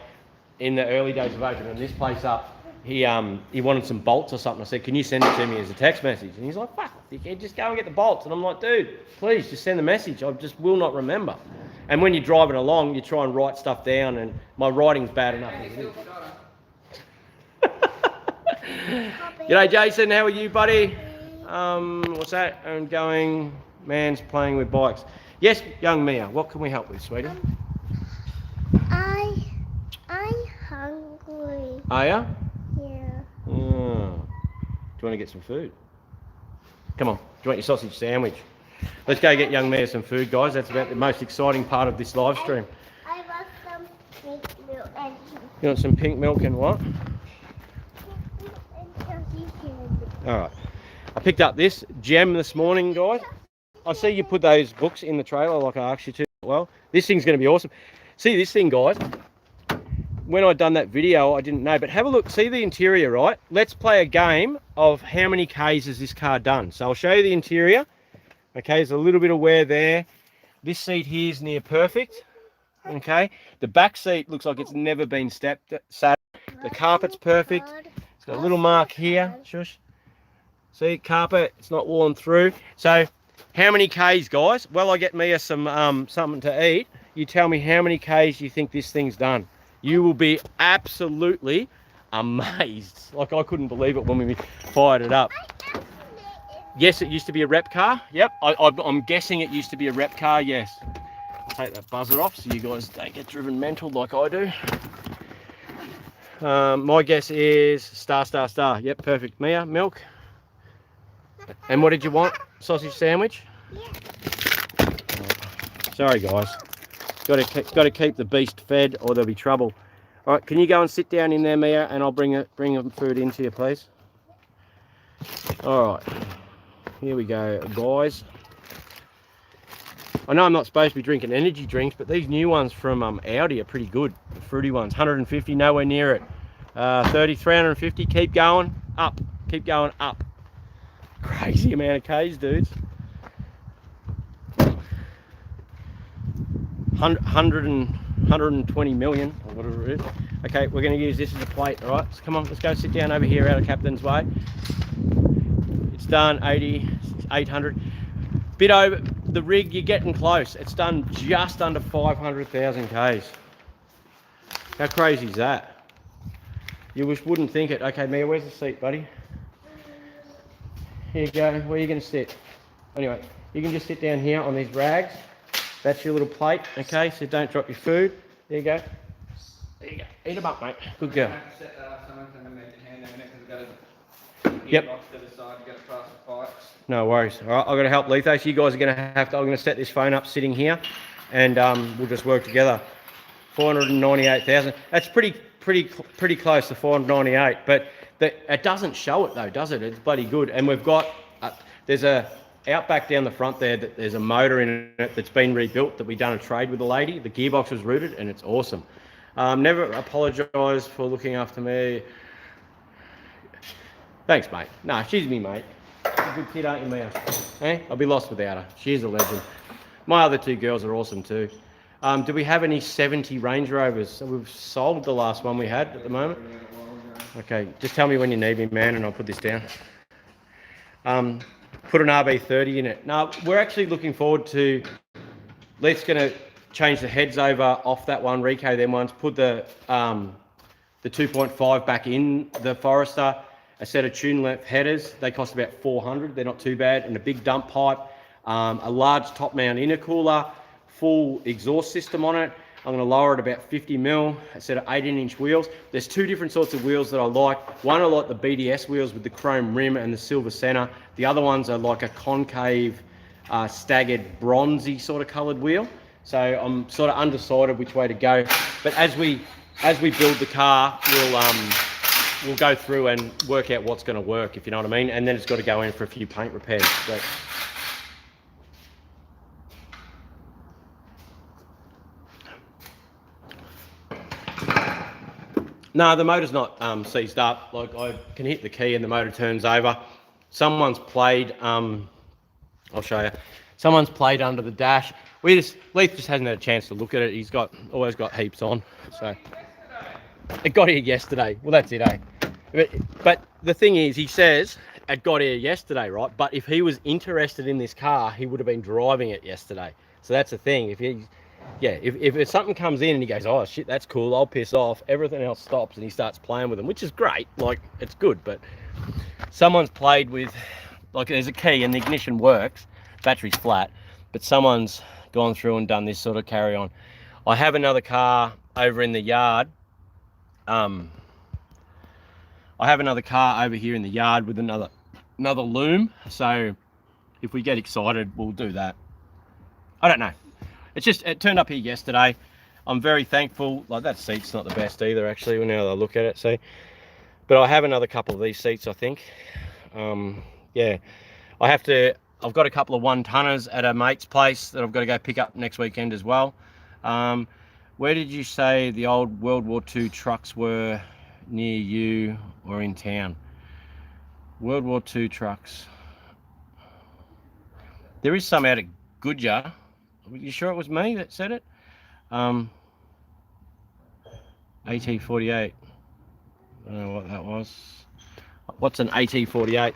A: in the early days of opening this place up, he wanted some bolts or something. I said, can you send it to me as a text message? And he's like, fuck, you can just go and get the bolts. And I'm like, dude, please just send the message. I just will not remember. And when you're driving along, you try and write stuff down, and my writing's bad enough as it is. G'day, Jason. How are you, buddy? What's that? I'm going. Man's playing with bikes. Yes, young Mia. What can we help with, sweetie?
C: I'm hungry.
A: Are ya?
C: Yeah.
A: Do you want to get some food? Come on. Do you want your sausage sandwich? Let's go get young Mia some food, guys. That's about the most exciting part of this live stream.
C: I want some pink milk and
A: You want some pink milk and what?
C: chunky candy.
A: All right. I picked up this gem this morning, guys. I see you put those books in the trailer like I asked you to. Well, this thing's going to be awesome. See this thing, guys? When I done that video, I didn't know, but have a look. See the interior, right? Let's play a game of how many Ks has this car done. So I'll show you the interior. Okay, there's a little bit of wear there. This seat here is near perfect. Okay, the back seat looks like it's never been sat. The carpet's perfect. It's got a little mark here. Shush. See, carpet, it's not worn through. So how many Ks, guys? Well, I get Mia some something to eat. You tell me how many Ks you think this thing's done. You will be absolutely amazed. Like, I couldn't believe it when we fired it up. Yes, it used to be a rep car. Yep, I'm guessing it used to be a rep car, yes. I'll take that buzzer off so you guys don't get driven mental like I do. My guess is star. Yep, perfect. Mia, milk. And what did you want? Sausage sandwich?
C: Yeah.
A: Sorry, guys. Got to keep the beast fed, or there'll be trouble. All right, can you go and sit down in there, Mia, and I'll bring food into you, please. All right, here we go, guys. I know I'm not supposed to be drinking energy drinks, but these new ones from Audi are pretty good. The fruity ones, 150, nowhere near it. 30, 350. Keep going up. Keep going up. Crazy amount of Ks, dudes. 120 million, or whatever it is. Okay, we're going to use this as a plate, all right? So come on, let's go sit down over here out of Captain's Way. It's done 800. Bit over the rig, you're getting close. It's done just under 500,000 Ks. How crazy is that? You wouldn't think it. Okay, Mia, where's the seat, buddy? Here you go. Where are you going to sit? Anyway, you can just sit down here on these rags. That's your little plate, okay? So don't drop your food. There you go. There you go. Eat them up, mate. Good girl.
B: Set that up somewhere, so I'm going to hand them in it because I've got
A: Yep.
B: off to the side, you've got to pass the pipes.
A: No worries. All right, I've got to help Leitho. So you guys are going to have to, I'm going to set this phone up sitting here, and we'll just work together. 498,000. That's pretty close to 498, but it doesn't show it though, does it? It's bloody good. And we've got, there's a outback down the front there that there's a motor in it that's been rebuilt that we done a trade with a lady. The gearbox was rooted and it's awesome. Never apologise for looking after me. Thanks, mate. No, she's me, mate. She's a good kid, aren't you, Mia? Eh? I'll be lost without her. She's a legend. My other two girls are awesome too. Do we have any 70 Range Rovers? So we've sold the last one we had at the moment. Okay, just tell me when you need me, man, and I'll put this down. Put an RB30 in it. Now, we're actually looking forward to, Leith's going to change the heads over off that one, Rico them ones, put the 2.5 back in the Forester, a set of tune length headers. They cost about 400, they're not too bad, and a big dump pipe, a large top mount intercooler, full exhaust system on it. I'm going to lower it about 50 mil, a set of 18-inch wheels. There's two different sorts of wheels that I like. One, I like the BDS wheels with the chrome rim and the silver center. The other ones are like a concave, staggered, bronzy sort of coloured wheel. So I'm sort of undecided which way to go. But as we build the car, we'll go through and work out what's going to work, if you know what I mean. And then it's got to go in for a few paint repairs. So, no, the motor's not seized up. Like, I can hit the key and the motor turns over. Someone's played, I'll show you. Someone's played under the dash. Leith just hasn't had a chance to look at it. He's always got heaps on. So it got here yesterday. Well, that's it, eh? But the thing is, he says it got here yesterday, right? But if he was interested in this car, he would have been driving it yesterday. So that's the thing. If yeah, if something comes in and he goes, oh shit, that's cool, I'll piss off, everything else stops and he starts playing with them, which is great, like, it's good. But someone's played with, like, there's a key and the ignition works, battery's flat, but someone's gone through and done this sort of carry on. I have another car over in the yard. I have another car over here in the yard with another loom. So if we get excited, we'll do that. I don't know. It turned up here yesterday. I'm very thankful. Like, that seat's not the best either, actually, now that I look at it. See, but I have another couple of these seats, I think. Yeah, I've got a couple of 1-tonners at a mate's place that I've got to go pick up next weekend as well. Where did you say the old World War II trucks were? Near you or in town? World War II trucks. There is some out at Goodyer. Are you sure it was me that said it? AT48. I don't know what that was. What's an AT48?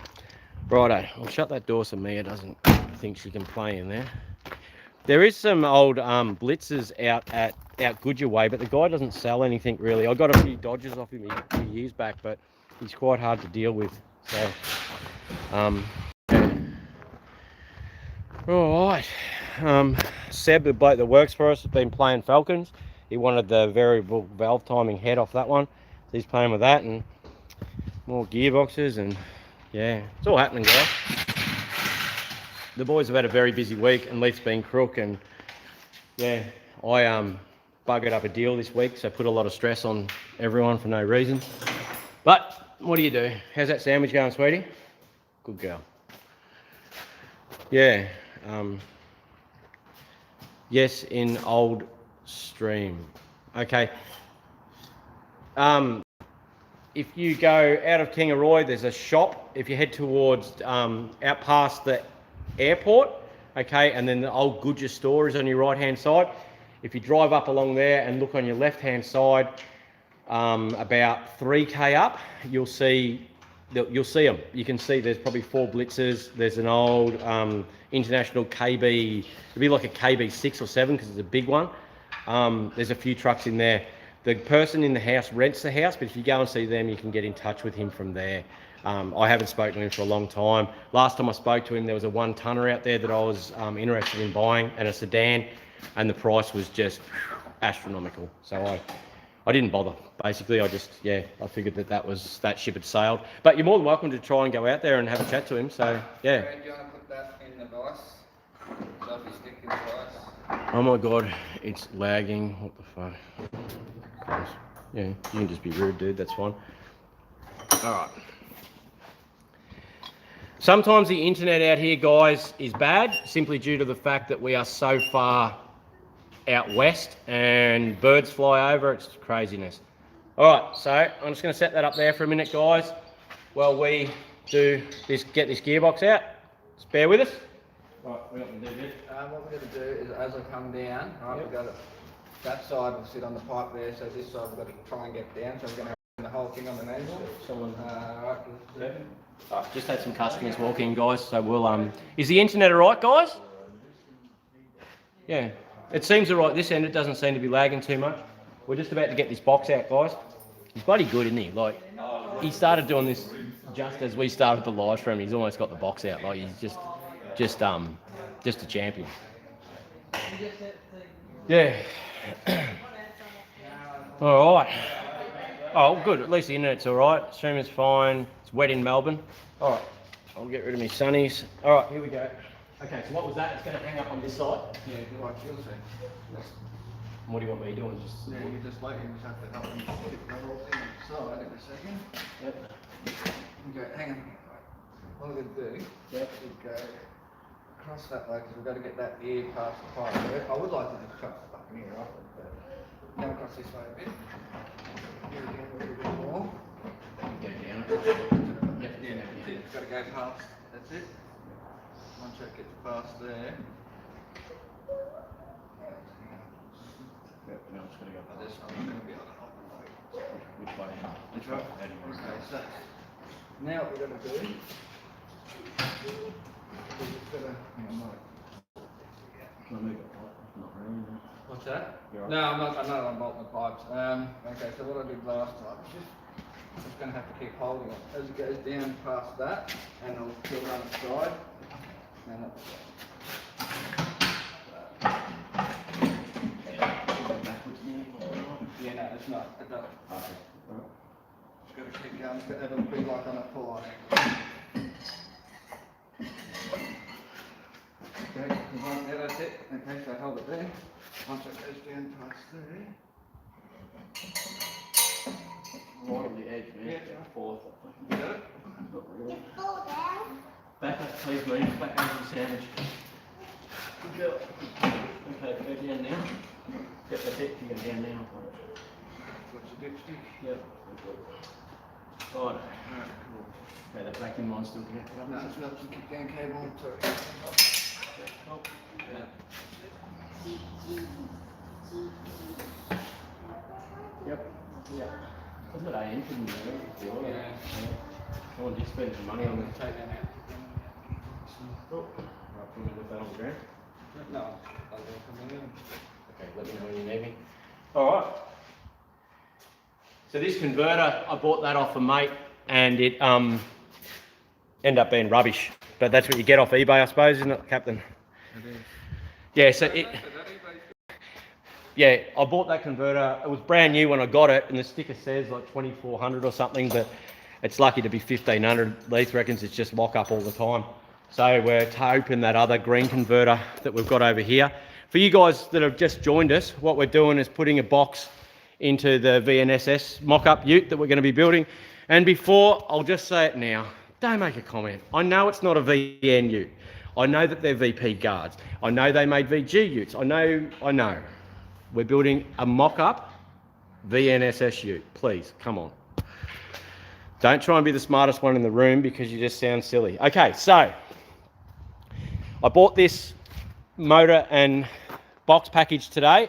A: Righto, I'll shut that door so Mia doesn't think she can play in there. There is some old blitzers out Goodyer way, but the guy doesn't sell anything really. I got a few Dodgers off him a few years back, but he's quite hard to deal with. So, all right. Seb, the bloke that works for us, has been playing Falcons. He wanted the variable valve timing head off that one. So he's playing with that and more gearboxes, and yeah, it's all happening, guys. The boys have had a very busy week, and Leith's been crook, and yeah, I buggered up a deal this week, so put a lot of stress on everyone for no reason. But what do? How's that sandwich going, sweetie? Good girl. Yeah. Yes, in old stream. Okay. If you go out of Kingaroy, there's a shop. If you head towards out past the airport, okay, and then the old Goodyer store is on your right hand side. If you drive up along there and look on your left hand side, about 3k up, you'll see them. You can see there's probably 4 blitzers. There's an old international KB, it'd be like a KB 6 or 7 because it's a big one. There's a few trucks in there. The person in the house rents the house, but if you go and see them, you can get in touch with him from there. I haven't spoken to him for a long time. Last time I spoke to him, there was a 1-tonner out there that I was interested in buying, and a sedan, and the price was just astronomical. So I didn't bother. Basically, I figured that ship had sailed. But you're more than welcome to try and go out there and have a chat to him. So yeah.
B: Do you want to put that in the vise? So if you stick in the vise.
A: Oh my god, it's lagging. What the fuck? Yeah, you can just be rude, dude. That's fine. All right. Sometimes the internet out here, guys, is bad simply due to the fact that we are so far out west and birds fly over. It's craziness. All right, so I'm just going to set that up there for a minute, guys, while we get this gearbox out. Just bear with us. Right, we're not going to do this.
B: What we're going to do is, as I come down, right, we've got that side will sit on the pipe there, so this side we've got to try and get down. So we're going to have the whole thing on the manual. Right,
A: just had some customers walk in, guys, so we'll is the internet alright, guys? Yeah, it seems alright this end. It doesn't seem to be lagging too much. We're just about to get this box out, guys. He's bloody good, isn't he? Like, he started doing this just as we started the live stream. He's almost got the box out. Like, he's just a champion. Yeah. All right. Oh, good. At least the internet's all right. Streaming's fine. It's wet in Melbourne. All right. I'll get rid of my sunnies. All right, here we go. Okay, so what was that? It's going to hang up on this side.
B: Yeah, like you'll see.
A: What do you want me doing?
B: Yeah, you just like you just have to help them stick the whole thing on the side in a second.
A: Yep.
B: Okay, hang on. What we're going to do is go across that way, because we've got to get that ear past the pipe. I would like to just cut the fucking ear off it, but come across this way a bit. Here again a little bit more.
A: Go down. Yep.
B: Yeah, it's got to go past. That's it. Once that gets past there.
A: Yep, now I'm just going to go
B: This one's going to be on the hot way.
A: which way?
B: Which way? Okay, so now what we're going to do is just going to, hang on,
A: Can I move it? Not really.
B: What's that?
A: You're
B: No, I'm not unbolting the pipes. Okay, so what I did last time is just going to have to keep holding it as it goes down past that, and it'll still run its side. And yeah, no, it's not. It doesn't.
A: Okay.
B: Got to keep going. It'll be like on a pull-on angle. Okay, yeah, that's it. Okay, so hold it there. Once it goes down past there.
A: Right on the edge, man.
B: Yeah.
A: Fourth.
B: You got it?
A: Not really.
C: Fall down.
A: Back up, please, mate. Back over the sandwich. Good girl. Okay, go down now. Yep, that's it. You go down now.
B: What's the dipstick?
A: Yep. Right.
B: Alright, cool.
A: Okay, that vacuum line's still connected up.
B: No, it's got some kick down cable on too.
A: Oh, yeah. Yep. Yeah. Wasn't it AM for you?
B: Yeah.
A: No one did spend some money on it.
B: Take that out.
A: Oh. Right, put me with that on the ground.
B: No, I'll go from there.
A: Okay, let me know when you need me. Alright. So this converter, I bought that off a mate and it ended up being rubbish. But that's what you get off eBay, I suppose, isn't it, Captain?
B: It is.
A: Yeah, so it... Yeah, I bought that converter. It was brand new when I got it, and the sticker says like 2400 or something, but it's lucky to be 1500. Leith reckons it's just lock up all the time. So we're hoping that other green converter that we've got over here. For you guys that have just joined us, what we're doing is putting a box into the vnss mock-up ute that we're going to be building. And before, I'll just say it now, don't make a comment. I know it's not a VN ute. I know that they're VP guards. I know they made VG utes. I know. We're building a mock-up vnss ute. Please, come on. Don't try and be the smartest one in the room because you just sound silly. Okay, so I bought this motor and box package today,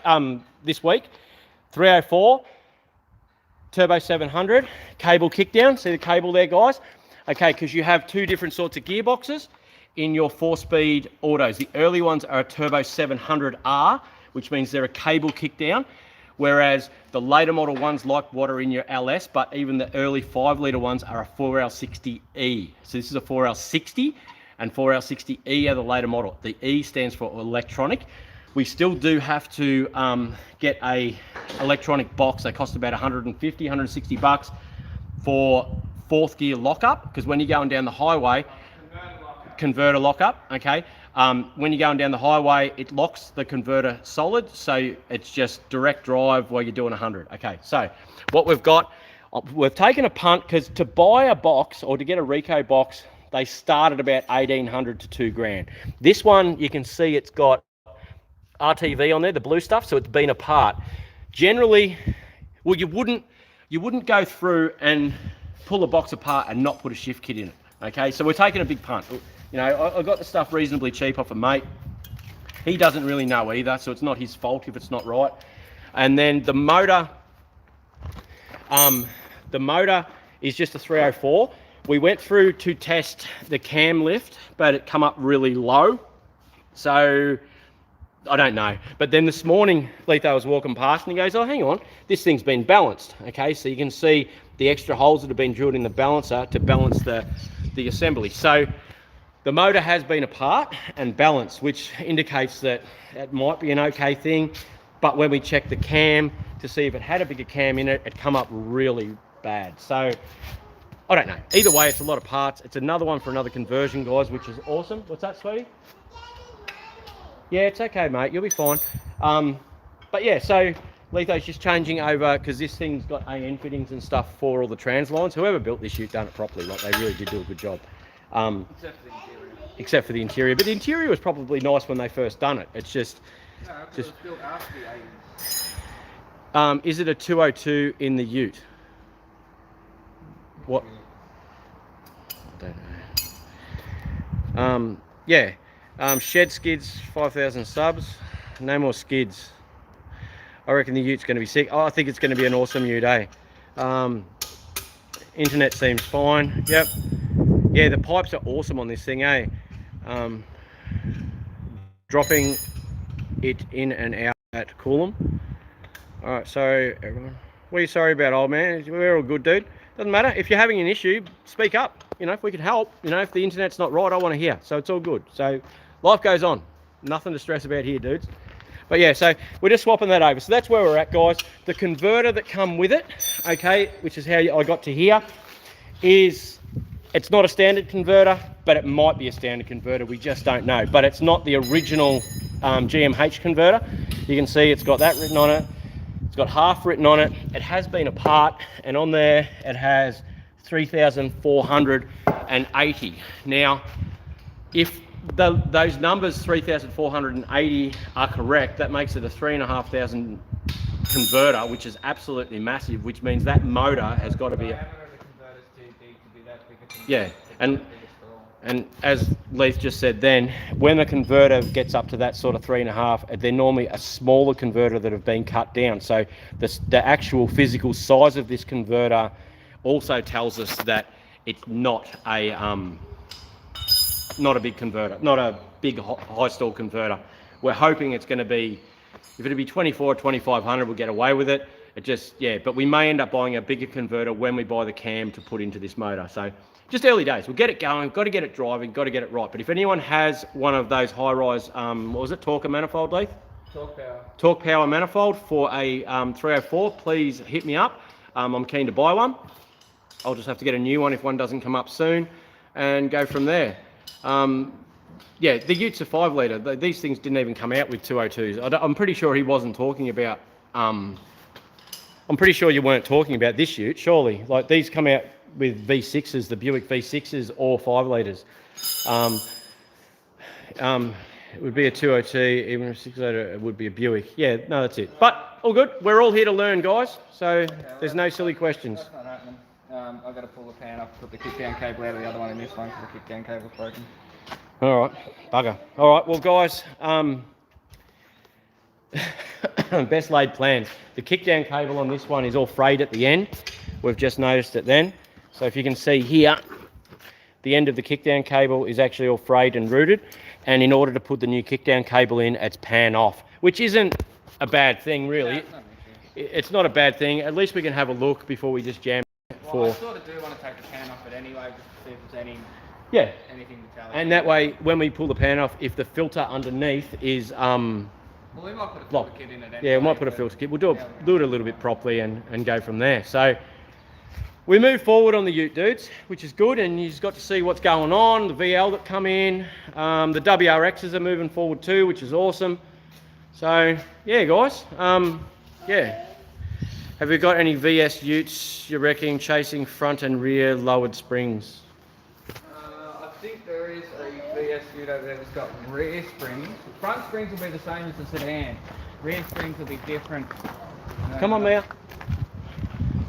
A: this week. 304, turbo 700, cable kickdown. See the cable there, guys? Okay, because you have two different sorts of gearboxes in your 4-speed autos. The early ones are a turbo 700R, which means they're a cable kickdown, whereas the later model ones like what are in your LS, but even the early 5-litre ones are a 4L60E. So this is a 4L60, and 4L60E are the later model. The E stands for electronic. We still do have to get a electronic box. They cost about 150, 160 bucks for 4th gear lockup, because when you're going down the highway, converter lockup, okay? When you're going down the highway, it locks the converter solid, so it's just direct drive while you're doing 100. Okay, so what we've got, we've taken a punt, because to buy a box or to get a Rico box, they start at about 1,800 to 2 grand. This one, you can see it's got RTV on there, the blue stuff, so it's been apart. Generally, well, you wouldn't go through and pull a box apart and not put a shift kit in it. Okay, so we're taking a big punt. You know, I got the stuff reasonably cheap off a mate. He doesn't really know either, so it's not his fault if it's not right. And then the motor is just a 304. We went through to test the cam lift, but it come up really low. So I don't know. But then this morning, Leitho was walking past and he goes, oh, hang on, this thing's been balanced. Okay, so you can see the extra holes that have been drilled in the balancer to balance the assembly. So the motor has been apart and balanced, which indicates that it might be an okay thing. But when we checked the cam to see if it had a bigger cam in it, it come up really bad. So I don't know. Either way, it's a lot of parts. It's another one for another conversion, guys, which is awesome. What's that, sweetie? Yeah, it's okay, mate. You'll be fine. But yeah, so Leitho's just changing over because this thing's got AN fittings and stuff for all the trans lines. Whoever built this ute done it properly. Like, they really did do a good job. Except for the interior. But the interior was probably nice when they first done it. It's just...
B: No, it was built after the 80s.
A: Is it a 202 in the ute? What? I don't know. Yeah. Shed skids, 5,000 subs. No more skids. I reckon the ute's going to be sick. Oh, I think it's going to be an awesome ute, eh? Internet seems fine. Yep. Yeah, the pipes are awesome on this thing, eh? Dropping it in and out at Coolum. All right, so everyone, what are you sorry about, old man? We're all good, dude. Doesn't matter. If you're having an issue, speak up. You know, if we can help, you know, if the internet's not right, I want to hear. So it's all good. So life goes on. Nothing to stress about here, dudes. But yeah, so we're just swapping that over. So that's where we're at, guys. The converter that come with it, okay, which is how I got to here, is it's not a standard converter, but it might be a standard converter. We just don't know. But it's not the original GMH converter. You can see it's got that written on it. It's got half written on it. It has been apart, and on there it has 3,480. Now, if those numbers 3,480 are correct, that makes it a 3,500 converter, which is absolutely massive, which means that motor has got to be yeah. And as Leith just said then, when a converter gets up to that sort of 3.5, they're normally a smaller converter that have been cut down. So the actual physical size of this converter also tells us that it's not a big converter, not a big high stall converter. We're hoping it's going to be, if it'll be 24 or 2,500, we'll get away with it. It just, yeah, but we may end up buying a bigger converter when we buy the cam to put into this motor. So just early days. We'll get it going, got to get it driving, got to get it right. But if anyone has one of those high-rise, what was it, Torque manifold, Leith? Torque power manifold for a 304, please hit me up. I'm keen to buy one. I'll just have to get a new one if one doesn't come up soon and go from there. Yeah, the Utes are 5 litre. These things didn't even come out with 202s. I'm pretty sure he wasn't talking about, I'm pretty sure you weren't talking about this Ute, surely. Like, these come out with V6s, the Buick V6s, or 5 litres. It would be a 202, even a 6 litre, it would be a Buick. Yeah, no, that's it. But all good. We're all here to learn, guys. So there's no silly questions.
B: That's not happening. I've got to pull the pan up, put the kickdown cable out of the other one in this one because the kickdown cable's broken.
A: All right, bugger. All right, well, guys, best laid plans. The kickdown cable on this one is all frayed at the end. We've just noticed it then. So if you can see here, the end of the kickdown cable is actually all frayed and rooted. And in order to put the new kickdown cable in, it's pan off, which isn't a bad thing, really.
B: No,
A: it's not a bad thing. At least we can have a look before we just jam.
B: Well, I sort of do want to take the pan off it anyway, just to see if there's anything metallic.
A: And that way, when we pull the pan off, if the filter underneath is
B: well, we might put a filter kit in it anyway.
A: Yeah, we might put a filter kit. We'll do it a little bit properly and go from there. So we move forward on the Ute, dudes, which is good, and you've got to see what's going on, the VL that come in, the WRXs are moving forward too, which is awesome. So yeah, guys, yeah. Have we got any VS Utes, you reckon, chasing front and rear lowered springs?
B: I think there is a VS Ute over there that's got rear springs. Front springs will be the same as the sedan. Rear springs will be different.
A: Come on, Mia.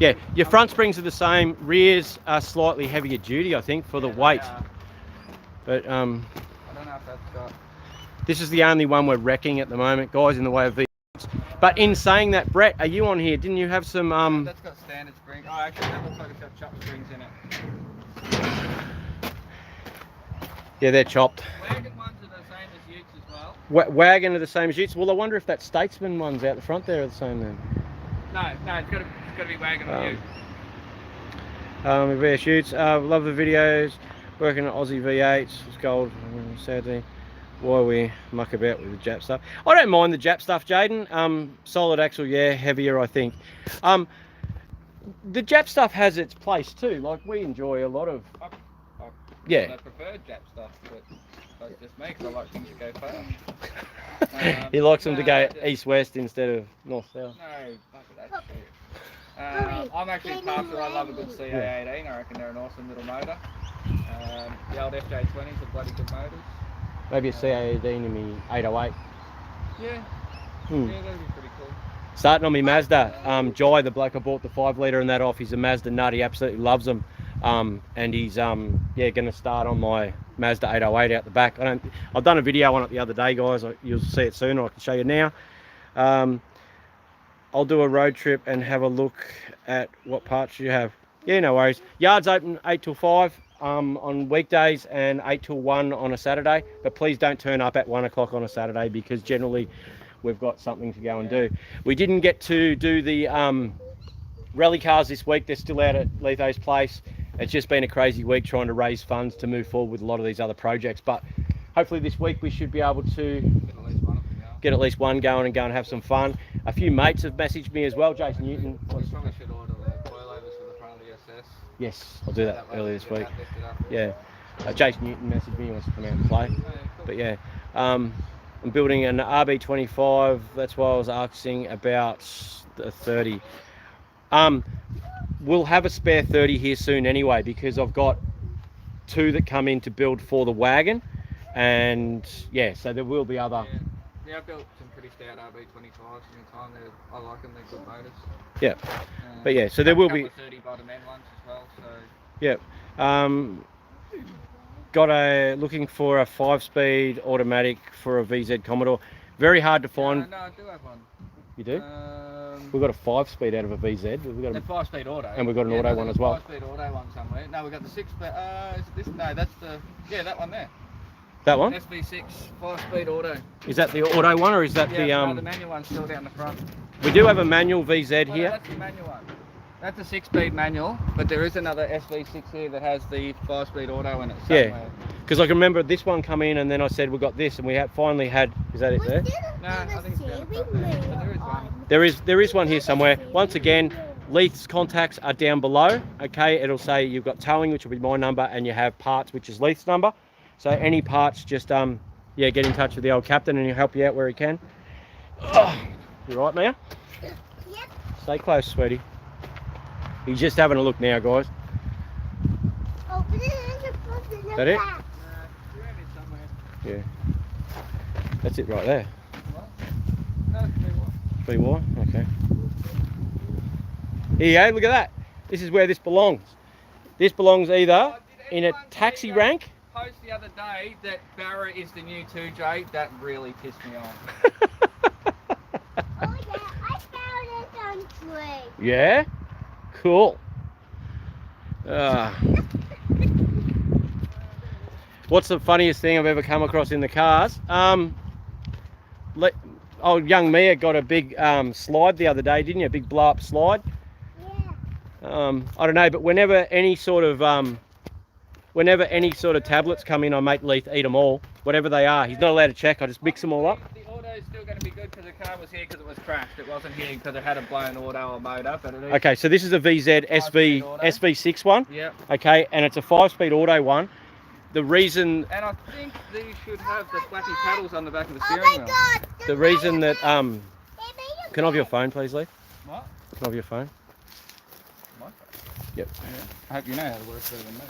A: Yeah, your front springs are the same. Rears are slightly heavier duty, I think, for the weight. But
B: I don't know if that's got...
A: This is the only one we're wrecking at the moment, guys, in the way of VS. But in saying that, Brett, are you on here? Didn't you have some...
B: That's got standard springs. Oh, actually, that looks like it's got chopped springs in it.
A: Yeah, they're chopped.
B: Wagon ones are the same as Utes as well.
A: Wagon are the same as Utes? Well, I wonder if that Statesman ones out the front there are the same then.
B: No, it's got to be Wagon or Ute.
A: VS Utes. Love the videos. Working on Aussie V8s. It's gold. Sadly. Why we muck about with the Jap stuff. I don't mind the Jap stuff, Jaden. Solid axle, yeah, heavier, I think. The Jap stuff has its place too. Like, we enjoy a lot of... Yeah.
B: I prefer Jap stuff, but that's just me, because I like things to go fast.
A: He likes them to go east-west instead of north-south.
B: No, fuck that shit. I'm actually faster. I love a good CA18. I reckon they're an awesome little motor. The old FJ20s are bloody good motors.
A: Maybe a CA18 in me 808.
B: Yeah. Yeah, that'd be pretty cool.
A: Starting on me Mazda. Jai, the bloke I bought the 5 litre and that off, he's a Mazda nut. He absolutely loves them. And he's going to start on my Mazda 808 out the back. I've done a video on it the other day, guys. You'll see it soon, or I can show you now. I'll do a road trip and have a look at what parts you have. Yeah, no worries. Yard's open 8 till 5 on weekdays and 8 till 1 on a Saturday. But please don't turn up at 1 o'clock on a Saturday, because generally we've got something to go and do. We didn't get to do the rally cars this week. They're still out at Leitho's place. It's just been a crazy week trying to raise funds to move forward with a lot of these other projects, but hopefully this week we should be able to get at least one going and go and have some fun. A few mates have messaged me as well. Jason Newton.
B: We probably should order the coilovers for the front of the SS.
A: Yes, I'll do that early this week. Yeah, Jason Newton messaged me. He wants to come out and play. But yeah, I'm building an RB25. That's why I was asking about the 30. We'll have a spare 30 here soon anyway, because I've got 2 that come in to build for the wagon, and yeah, so there will be other.
B: Yeah, I've built some pretty stout RB25s in the time. I like them. They're good motors.
A: Yeah, but yeah, so there will be
B: 30 bottom end ones as well. So
A: yeah, looking for a 5-speed automatic for a VZ Commodore. Very hard to find.
B: No, I do have one.
A: You do? We've got a 5-speed out of a VZ. We've got
B: a 5-speed auto.
A: And we've got an auto one as well.
B: 5-speed auto one somewhere. No, we've got the 6-speed. Is it this? No, that's the. Yeah, that one there.
A: That one?
B: SV6 5-speed auto.
A: Is that the auto one, or is that
B: no, the manual one's still down the front.
A: We do have a manual VZ here.
B: No, that's the manual one. That's a 6-speed manual, but there is another SV6 here that has the 5-speed auto in it somewhere.
A: Yeah, because I can remember this one come in, and then I said we got this, and we finally had. Is that it there?
B: No, I think it's down the front there. So there is one.
A: There is one here somewhere. Once again, Leith's contacts are down below. Okay, it'll say you've got towing, which will be my number, and you have parts, which is Leith's number. So any parts, just yeah, get in touch with the old captain, and he'll help you out where he can. Oh, you right, Mia?
C: Yep.
A: Stay close, sweetie. He's just having a look now, guys.
C: Open it and
A: That it?
B: Around here somewhere.
A: Yeah. That's it right there.
B: What? No, it's 3 more.
A: 3 more? Okay. Here you go, look at that. This is where this belongs. This belongs either in a taxi rank.
B: Post the other day that Barra is the new 2J. That really pissed me off.
C: Oh yeah, I found it on tree.
A: Yeah? Cool. What's the funniest thing I've ever come across in the cars? Young Mia got a big slide the other day, didn't you? A big blow up slide.
C: Yeah.
A: I don't know, but whenever any sort of tablets come in, I make Leith eat them all, whatever they are. He's not allowed to check. I just mix them all up.
B: The auto is still going to be good because the car was here because it was crashed. It wasn't here because it had a blown auto or motor. But it is.
A: Okay, so this is a VZ SV6 one.
B: Yep.
A: Okay, and it's a 5-speed auto one. The reason.
B: And I think these should have the flappy paddles on the back of the
C: Oh
B: steering
C: my
B: wheel.
C: God.
A: The reason that
C: They made a
A: can I have your phone, please, Leith?
B: What?
A: Can I have your phone?
B: My phone?
A: Yep.
B: Yeah. I hope you know how to work better than me.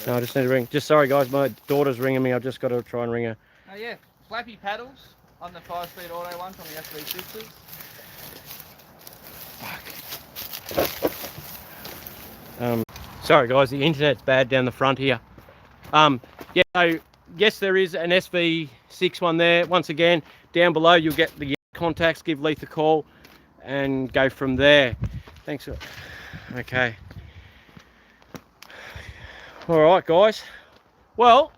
A: No, I just need to ring. Just sorry, guys, my daughter's ringing me. I've just got to try and ring her.
B: Oh yeah, flappy paddles on the 5-speed auto ones on the SV6s.
A: Sorry, guys, the internet's bad down the front here. Yeah, so yes, there is an SV6 one there. Once again, down below you'll get the contacts. Give Leith a call and go from there. Thanks. Okay. All right, guys. Well,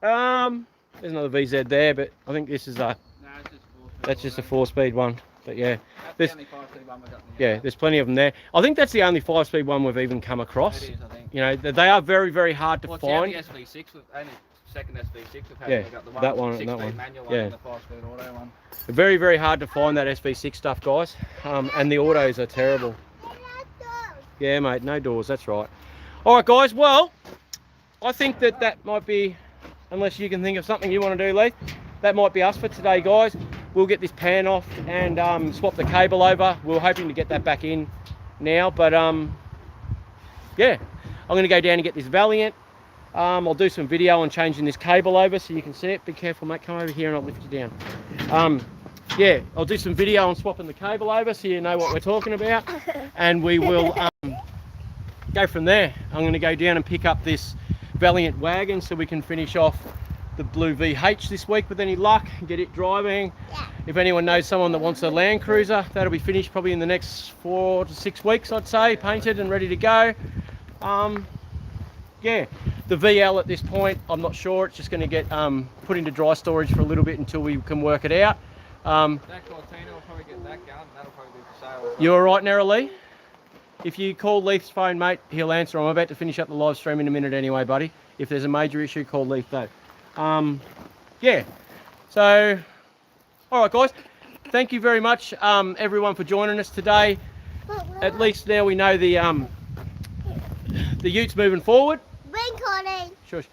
A: there's another VZ there, but I think this is a.
B: No, it's just 4-speed.
A: That's just a 4-speed one. But yeah,
B: That's the only 5-speed one we've got.
A: yeah, there's plenty of them there. I think that's the only 5-speed one we've even come across.
B: It is, I think.
A: You know, they are very, very hard to
B: Well,
A: find.
B: it's the only SV6, only second SV6 we've had.
A: Yeah,
B: We've got the
A: that one
B: with
A: and
B: the
A: that
B: 6-speed
A: one.
B: manual
A: Yeah.
B: and the 5-speed auto one.
A: Very, very hard to find that SV6 stuff, guys. And the autos are terrible. Yeah, mate, no doors, that's right. All right, guys, well, I think that might be, unless you can think of something you want to do, Leith, that might be us for today, guys. We'll get this pan off and swap the cable over. We're hoping to get that back in now, but yeah, I'm going to go down and get this Valiant. I'll do some video on changing this cable over so you can see it. Be careful, mate, come over here and I'll lift you down. Yeah, I'll do some video on swapping the cable over so you know what we're talking about, and we will go from there. I'm going to go down and pick up this Valiant wagon so we can finish off the blue VH this week with any luck and get it driving.
C: Yeah.
A: If anyone knows someone that wants a Land Cruiser, that'll be finished probably in the next 4 to 6 weeks, I'd say, painted and ready to go. Yeah, the VL at this point, I'm not sure. It's just going to get put into dry storage for a little bit until we can work it out.
B: That Cortina will probably get that going. That'll probably be for sale.
A: You all right, Narrowly? If you call Leith's phone, mate, he'll answer. I'm about to finish up the live stream in a minute anyway, buddy. If there's a major issue, call Leith though. Yeah. So, all right, guys. Thank you very much, everyone, for joining us today. At least now we know the utes moving forward.
C: Recording.
A: Sure.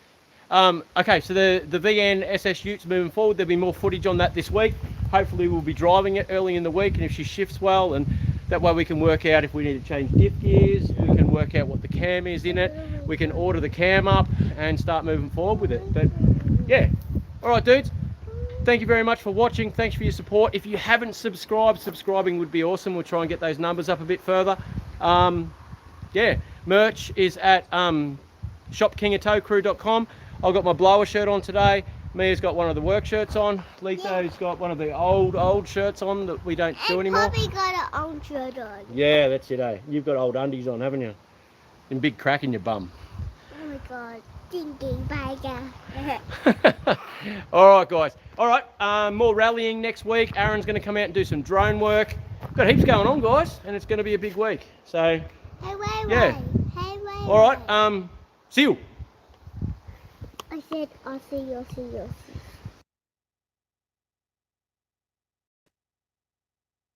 A: Okay, so the vnss utes moving forward. There'll be more footage on that this week. Hopefully, we'll be driving it early in the week, and if she shifts well, and that way we can work out if we need to change diff gears. We can work out what the cam is in it. We can order the cam up and start moving forward with it. But yeah, all right, dudes. Thank you very much for watching. Thanks for your support. If you haven't subscribed, subscribing would be awesome. We'll try and get those numbers up a bit further. Yeah, merch is at shopkingatowcrew.com. I've got my blower shirt on today. Mia's got one of the work shirts on. Leitho's got one of the old shirts on that we don't do anymore.
C: Poppy got an old shirt on.
A: Yeah, that's it, eh? You've got old undies on, haven't you? And big crack in your bum.
C: Oh my god. Thinking bagger.
A: All right, guys. All right, more rallying next week. Aaron's going to come out and do some drone work. Got heaps going on, guys, and it's going to be a big week. So,
C: Hey, wait.
A: Yeah.
C: Hey, wait.
A: all right, see you.
C: I said, I'll see you.